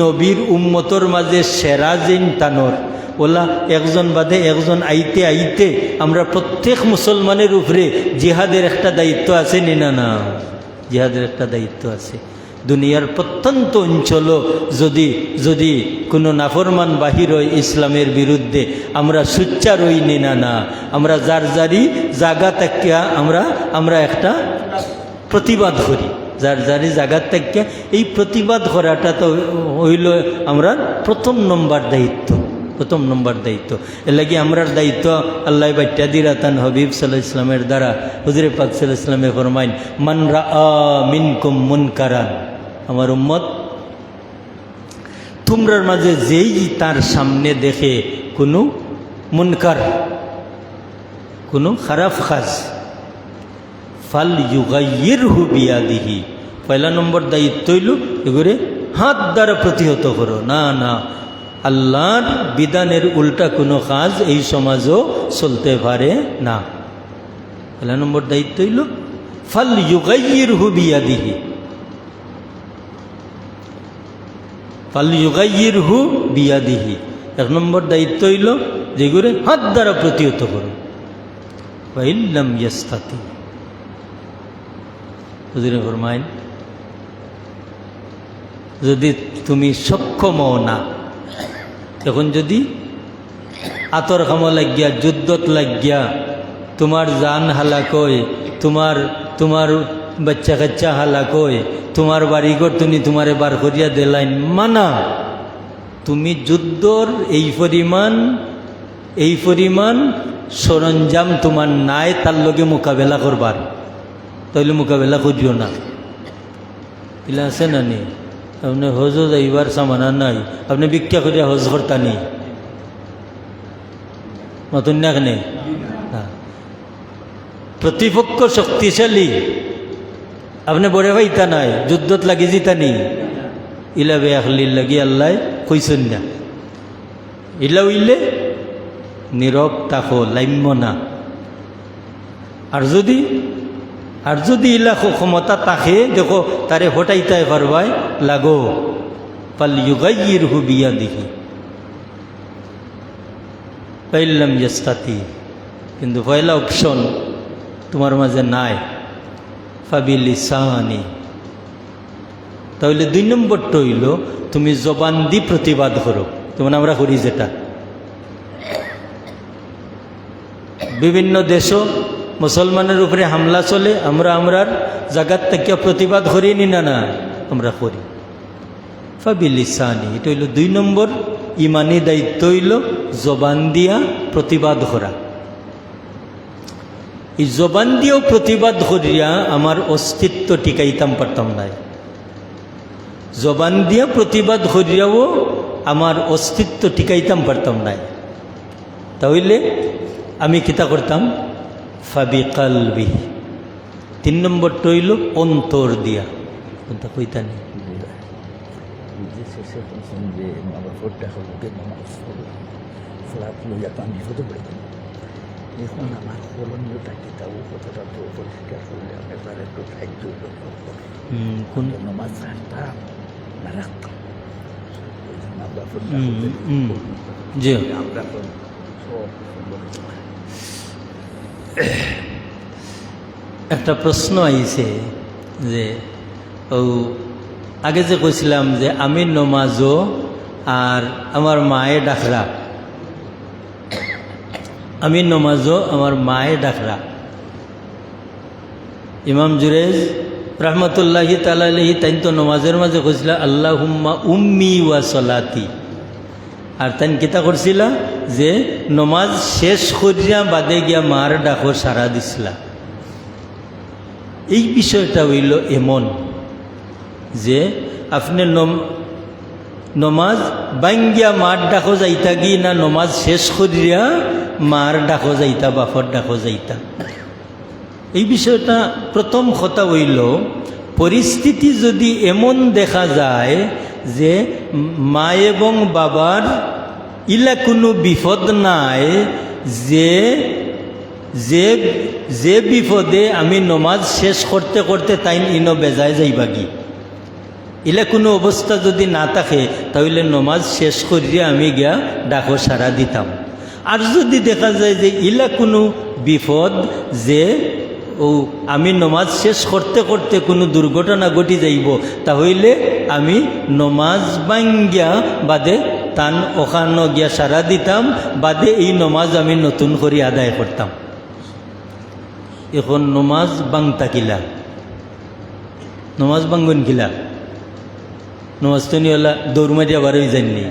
নবীর উম্মতর মাঝে সেরা যেন তানর ওলা একজন বাদে একজন আইতে আমরা প্রত্যেক মুসলমানের উপরে জিহাদের একটা দায়িত্ব আছে না? জিহাদের একটা দায়িত্ব আছে। দুনিয়ার প্রত্যন্ত অঞ্চল যদি কোনো নাফরমান বাহির হয় ইসলামের বিরুদ্ধে, আমরা সুচ্চার হই না, আমরা যারি জায়গা তাকিয়া আমরা একটা প্রতিবাদ করি, যারি জায়গা তাকিয়া এই প্রতিবাদ করাটা তো হইল আমরা প্রথম নম্বর দায়িত্ব। এর লাগি আমরার দায়িত্ব আল্লাহ বাইটা দিরাতান হবিব সাল্লাল্লাহু আলাইহি ইসলামের দ্বারা হুজুরে পাক সাল্লাল্লাহু আলাইহি ইসলামে ফরমাইন, মান রাআ মিনকুম মুনকারান, আমার উম্মত তোমরার মাঝে যেই তার সামনে দেখে কোনো মুনকার, কোনো খারাপ কাজ, ফাল ইউগাইয়িরহু বিয়াদিহি, পয়লা নম্বর দায়িত্ব হইল এগুলো হাত দ্বারা প্রতিহত করো না। আল্লাহর বিধানের উল্টা কোনো কাজ এই সমাজও চলতে পারে না। পয়লা নম্বর দায়িত্ব হইল ফাল ইউগাইয়িরহু বিয়াদিহি, ফালইয়ুগাইয়িরহু বিয়াদিহি। এক নম্বর দায়িত্ব হইল যেগুলো হাত দ্বারা প্রতিহত করো। ওয়া ইল্লাম ইয়াস্তাতি, হুজুরে ফরমাইন যদি তুমি সক্ষম হও না, এখন যদি আতর খামো লাগিয়া যুদ্ধত লাগিয়া তোমার জান হালাক হয়, তোমার বাচ্চা কাচ্চা হালাক হয়, তোমার বাড়িঘর তুমি তোমারে বার করিয়া দিলাইন, মানা তুমি যুদ্ধর এই পরিমাণ সরঞ্জাম তোমার নাই, তার লগে মোকাবেলা করবার, তাইলে মোকাবেলা করিও না। এলা আছে না নি? আপনি হজও যাইবার সামানা নাই, আপনি ভিক্ষা করিয়া হজ করতা নি নতুন না কেনে? প্রতিপক্ষ শক্তিশালী, আপনি বড়ে ভাইতা নাই, যুদ্ধত লাগি জিতা নি, ইলা বেআখলির লাগি আল্লাহ কইছেন না। ইলা উইলে নীরব তাকো, লাইম্য না। আর যদি ইলা ক্ষমতা তাকে দেখো তারে হটাইতে পারবাই লাগো, ফালইয়ুগাইয়িরহু বিয়াদিহি ফাইল্লাম ইয়াস্তাতি, কিন্তু পয়লা অপশন তোমার মাঝে নাই, ফাবিলিসানি। তাহলে 2 নম্বরটা হইল তুমি জবান দি প্রতিবাদ করো, যেমন আমরা করি যেটা বিভিন্ন দেশও মুসলমানের উপরে হামলা চলে, আমরার জায়গার থেকে প্রতিবাদ করি না, আমরা করি। ফাবিলিসানি, এটা হইল 2 নম্বর ইমানি দায়িত্ব হইল জবান দিয়া প্রতিবাদ করা। এই জবান দিয়েও প্রতিবাদ করিয়া আমার অস্তিত্ব টিকাইতাম পারতাম না। জবান দিয়া প্রতিবাদ করিয়াও আমার অস্তিত্ব টিকাইতাম পারতাম না। তাহলে আমি কিতা করতাম? ফাবিকালবি। 3 নম্বরটা হইল অন্তর দিয়া, কোনটা কইতা নেই। এখন আমার করণীয়টা কি তা কতটা তো পরিষ্কার করলে আমি তার একটু সাহায্য কোন নামাজ ছাড়তাম না রাখতাম, ওই জন্য আমরা জি আমরা একটা প্রশ্ন আইছে যে ও আগে যে কইছিলাম যে আমি নমাজও আর আমার মায়ে ডাকরা, আমি নমাজও আমার মায়ে ডাকরা। ইমাম জুরেজ রহমতুল্লাহি তাআলা আলাইহি তাই তো নমাজের মাঝে কইছিল আল্লাহুম্মা উম্মি ওয়া সলাতি, আর তাই কিতা করছিল যে নমাজ শেষ করিয়া বাদে গিয়া মার ডাকো সারা দিছিলা। এই বিষয়টা হইল এমন যে আপনি নমাজ বাঙ্গিয়া মার ডাকো যাইতা গি না নমাজ শেষ করিয়া মার ডাকো যাইতা, বাপর ডাকো যাইতা। এই বিষয়টা প্রথম কথা হইল পরিস্থিতি যদি এমন দেখা যায় যে মা এবং বাবার ইলা কোনো বিপদ নাই, যে যে যে বিপদে আমি নমাজ শেষ করতে করতে তাই ইনো বেজায় যাইবাগি, ইলা কোনো অবস্থা যদি না থাকে তাহলে নমাজ শেষ করিয়া আমি গিয়া ডাকো সারা দিতাম। আর যদি দেখা যায় যে ইলা কোনো বিপদ যে ও আমি নমাজ শেষ করতে করতে কোনো দুর্ঘটনা ঘটি যাইব, তাহলে আমি নমাজ ভাঙ্গিয়া বাদে তান ওখানো গিয়া সারা দিতাম, বাদে এই নমাজ আমি নতুন করে আদায় করতাম। এখন নমাজ বাংতা কিলা, নমাজ বাঙ্গন কিলা, নমাজ তো নিলা দৌড় মারিয়া বারোই যাননি,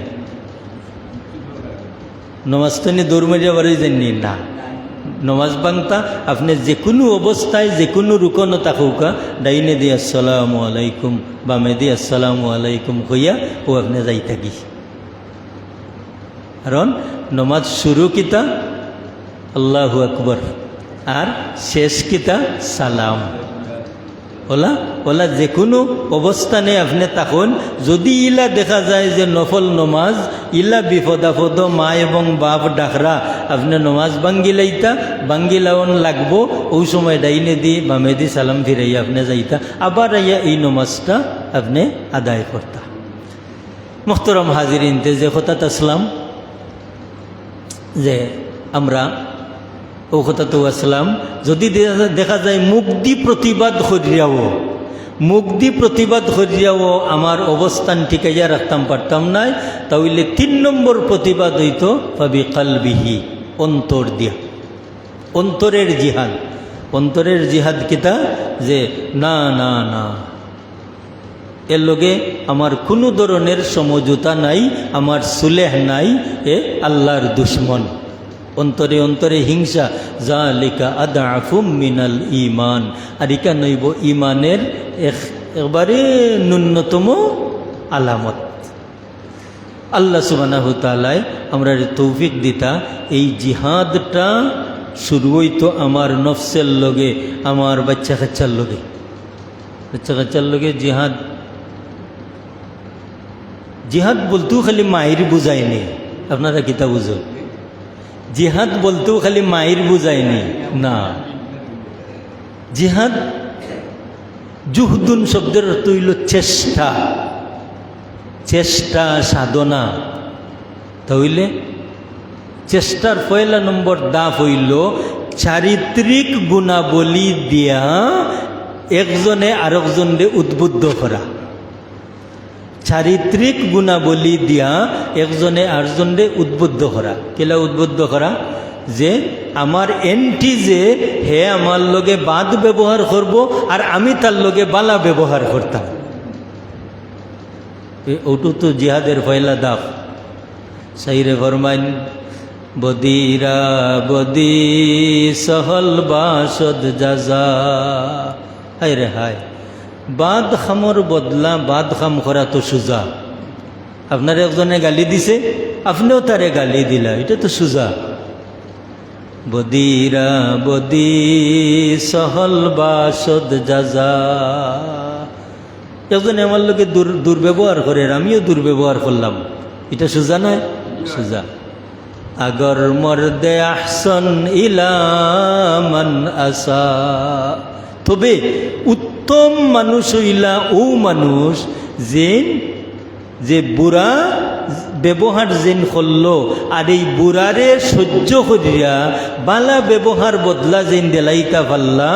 নমাজ তো নিয়ে দৌড় মারিয়া বারোই যাননি না। নমাজ বাংতা আপনি যে কোনো অবস্থায় যে কোনো রুকনও থাকুকা ডাইনে দিয়ে আসসালামু আলাইকুম, বামে দিয়ে আসসালামু আলাইকুম হইয়া ও আপনি যাই থাকি। কারণ নমাজ শুরু কিতা আল্লাহু আকবর আর শেষ কিতা সালাম। ওলা ওলা যে কোনো অবস্থানে আপনি তখন যদি ইলা দেখা যায় যে নফল নমাজ ইলা বিপদাপদ মা এবং বাপ ডাকরা আপনি নমাজ বাঙ্গিলাইতা, বাঙ্গিলাওন লাগবো ওই সময় ডাইনে দি বামে দি সালাম ফিরাইয়া আপনি যাইতা, আবার আইয়া এই নমাজটা আপনি আদায় করতা। মুহতারাম হাজিরিনতে যে কথাটা আসলাম যে আমরা ও কথা তো আসলাম যদি দেখা যায় মুক্তি প্রতিবাদ করিয়াও, মুক্তি প্রতিবাদ করিয়াও আমার অবস্থান ঠিকাইয়া রাখতাম পারতাম নাই, তাহলে 3 নম্বর প্রতিবাদ হইতো ফাবি কালবিহি, অন্তর দিয়া, অন্তরের জিহাদ। অন্তরের জিহাদ কিতা যে না না না এর লগে আমার কোনো ধরনের সমঝোতা নাই, আমার সুলেহ নাই, এ আল্লাহর দুশ্মন। অন্তরে অন্তরে হিংসা, জালিকা আদআফুম মিনাল ঈমান, আর ইকা নইব ঈমানের একবারে ন্যূনতম আলামত। আল্লাহ সুবহানাহু ওয়া তাআলা আমরা তৌফিক দিতা এই জিহাদটা শুরু হইতো আমার নফসের লগে, আমার বাচ্চা কাচ্চার লগে, বাচ্চা কাচ্চার লগে জিহাদ। জিহাদ বলতেও খালি মায়ের বুঝায়নি, আপনারা কিতা বুঝো? জিহাদ বলতেও খালি মায়ের বুঝায়নি না, জিহাদ জুহদুন শব্দের অর্থ হইল চেষ্টা, চেষ্টা সাধনা। তাহলে চেষ্টার পয়লা নম্বর দাফ হইল চারিত্রিক গুণাবলী দিয়া একজনে আরেকজনকে উদ্বুদ্ধ করা, চারিত্রিক গুণাবলী দিয়া একজনে আরেকজনকে উদ্বুদ্ধ করা। কেলা উদ্বুদ্ধ করা? যে আমার এন্টি যে হে আমার লগে বাদ ব্যবহার করব আর আমি তার লগে বালা ব্যবহার করতাম। ওটু তো জিহাদের পয়লা দাফ। সাইরে ফরমাইন বদিরা বদি সহল বাসদ যাজা, হায় রে হায়, বাদ খামর বদলা বাদ খাম করা তো সুজা। আপনার একজনে গালি দিছে, আপনিও তারে গালি দিলা, এটা তো সুজা। বদিরা বদি সহল বাসদ যাজা, একজনে আমার লোকে দুর্ব্যবহার করে, আমিও দুর্ব্যবহার করলাম, এটা সুজা নয়? সুজা। আগর মর্দে আহসন ইলা মান আসা, তবে উত্তম মানুষ হইলা ও মানুষ যে বুড়া ব্যবহার যেন করল আর এই বুড়ারে সহ্য করিয়া বালা ব্যবহার বদলা যেন দেলাইতা পাল্লা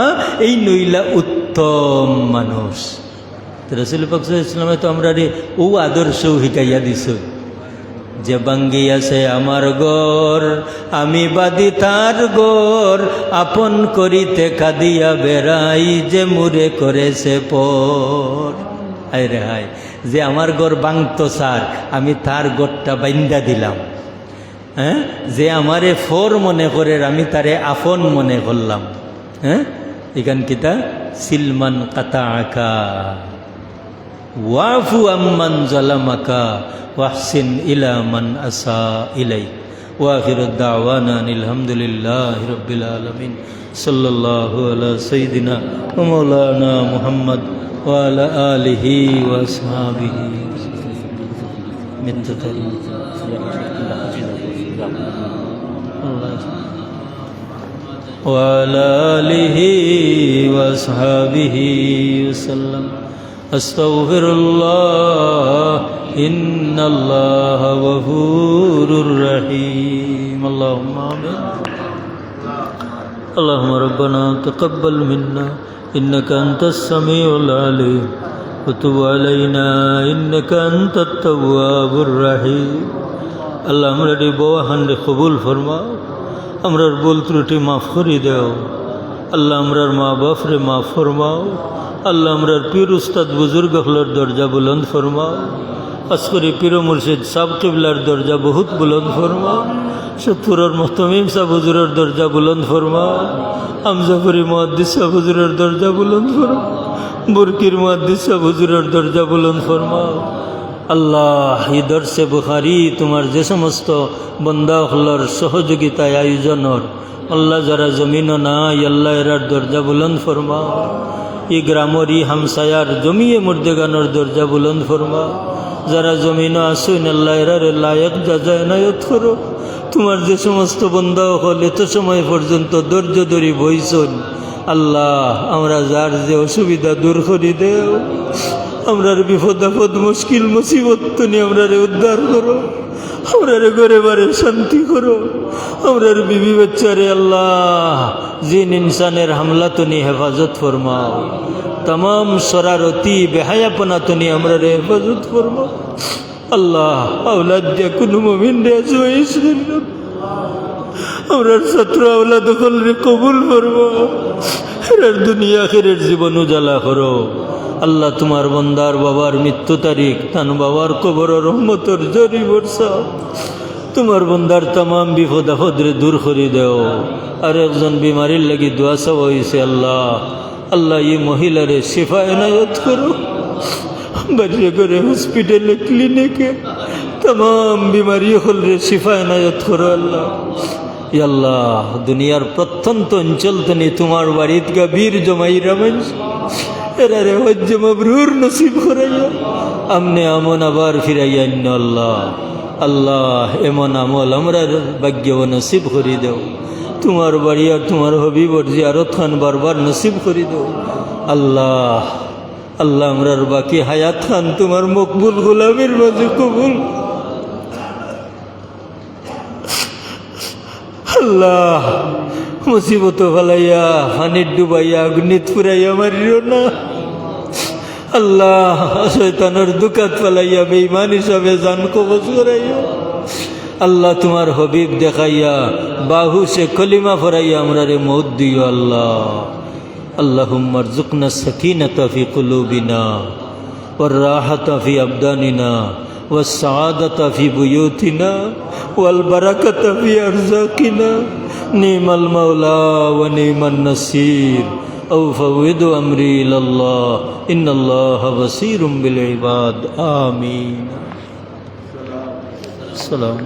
এই নইলা উত্তম মানুষ। রাসূল পাক সাল্লাল্লাহু আলাইহি ওয়াসাল্লামে তো আমরা ও আদর্শও শিকাইয়া দিছ যে ভাঙ্গিয়াছে আমার ঘর আমি বাদি তার ঘর আপন করিতে কাঁদিয়া বেড়াই যে মুরে করেছে পর। হায় রে হায়, যে আমার ঘর ভাঙত স্যার আমি তার ঘরটা বাইন্দা দিলাম। হ্যাঁ, যে আমারে ফোর মনে করে আমি তারে আপন মনে করলাম। হ্যাঁ, এখান কিতা সিলমান কাতা আঁকা ওয়াফু আম্মান জালামাকা ওয়াহসিন ইলা মান আসা ইলাই। ওয়া আখিরুদ দাওয়ানা আলহামদুলিল্লাহি রাব্বিল আলামিন। সাল্লাল্লাহু আলা সাইয়্যিদিনা ওয়া মাওলানা মুহাম্মদ ওয়া আলা আলিহি ওয়া আসহাবিহি মিত্তাকাল। وعلى آله وأصحابه وسلم أستغفر الله إن الله غفور رحيم. اللهم آمين. اللهم ربنا تقبل منا إنك أنت السميع العليم وتب علينا إنك أنت التواب الرحيم. আল্লাহ আমরা রে বওয়াহান রে কবুল ফরমাও, আমরার ভুল ত্রুটি মাফ করে দেও। আল্লাহ আমরার মা বাপ রে মাফ ফরমাও। আল্লাহ আমরার পীর উস্তাদ বুজুর্গ হলর দরজা বুলন্দ ফরমাও। আসকরি পীর মুর্শিদ সাব কিবলার দরজা বহুত বুলন্দ ফরমাও। সত্তরের মহতমিম সাহ হুজুরের দরজা বুলন্দ ফরমাও। আমজাফরি মুহাদ্দিস সাহ হুজুরের দরজা বুলন্দ ফরমাও। বুরকির মুহাদ্দিস সাহ হুজুরের দরজা বুলন্দ ফরমাও। আল্লাহ এই দর্শে বুখারি তোমার যে সমস্ত বন্দা হলর সহযোগিতায় আয়োজনের আল্লাহ যারা জমিন নাই আল্লাহ এরার দরজা বুলন্দ ফরমাও। এই গ্রামের ই হামসায়ার জমিয়ে মুর্দেগানোর দরজা বুলন্দ ফরমাও। যারা জমিন আসুন আল্লাহ এরার লায়ক যাজা এনায়ত করো। তোমার যে সমস্ত বন্দা হল এত সময় পর্যন্ত ধৈর্য ধরি বইসন আল্লাহ আমরা যার যে অসুবিধা দূর করি দেও। আমরার বিপদ আপদ মুশকিল মুসিবত তুমি আমরারে উদ্ধার করো। আমরারে ঘরে বারে শান্তি করো। আমরার বিবি বাচ্চারে আল্লাহ জিন ইনসানের হামলা তুমি হেফাজত ফরমাও। तमाम शरारती बेहायापना তুমি আমরারে হেফাজত ফরমাও। আল্লাহ আওলাদ দিয়া কোনো মুমিন রে আজমাইশ দিও। আমরার ছাত্র আওলাদ হলরে কবুল ফরমাও। এর দুনিয়া আখিরের জীবন উজালা করো। আল্লাহ তোমার বন্দার বাবার মৃত্যু তারিখ তান বাবার কবর রহমতর জরি বর্ষা। তোমার বন্দার तमाम বিপদ আপদরে দূর করে দেও। আর একজন বিমারির লাগি দোয়া চাওয়া হয়েছে আল্লাহ আল্লাহ এই মহিলারে শিফা এনায়ত করো। বাড়িয়ে করে হসপিটালে ক্লিনিকে तमाम বিমারি হলরে শিফা এনায়ত করো আল্লাহ। আল্লাহ দুনিয়ার প্রত্যন্ত অঞ্চল তুমি তোমার বাড়িত গভীর জমাইরা মানুষ এরারে হজ্জ মাবরুর নসিব করাইয়া আমনে আমন আবার ফিরাইয়া আল্লাহ। আল্লাহ এমন আমল আমরা ভাগ্য নসিব করি দেও। তোমার বাড়ি আর তোমার হবিবর জিয়ারত খান বারবার নসিব করি দেও আল্লাহ। আল্লাহ আমরার বাকি হায়াত খান তোমার মকবুল গোলামের মাঝে কবুল। আল্লাহ মুসিবত ফালাইয়া পানির ডুবাইয়া অগ্নিত ফুরাইয়া মারিও না আল্লাহ। শয়তানের দুকাত ফালাইয়া বেঈমান হিসাবে জান কবজ করাইয়া আল্লাহ। তোমার হবিব দেখাইয়া বাহু সে কলিমা ফরাইয়া আমরারে মৌত দিও আল্লাহ। আল্লাহুম্মা রযুকনা সাকিনাতা ফি কুলুবিনা ওয়ার রাহাতা ফি আবদানিনা ওয়াস সাআদাতা ফি বুয়ুতিনা ওয়াল বারাকাতা ফি আরযাকিনা। নিমাল মাওলা ওয়া নিমান নাসির। আউফাউযু আমরি ইলাল্লাহ ইন্নাল্লাহা বাসীরুম বিল ইবাদ। আমিন। সালাম।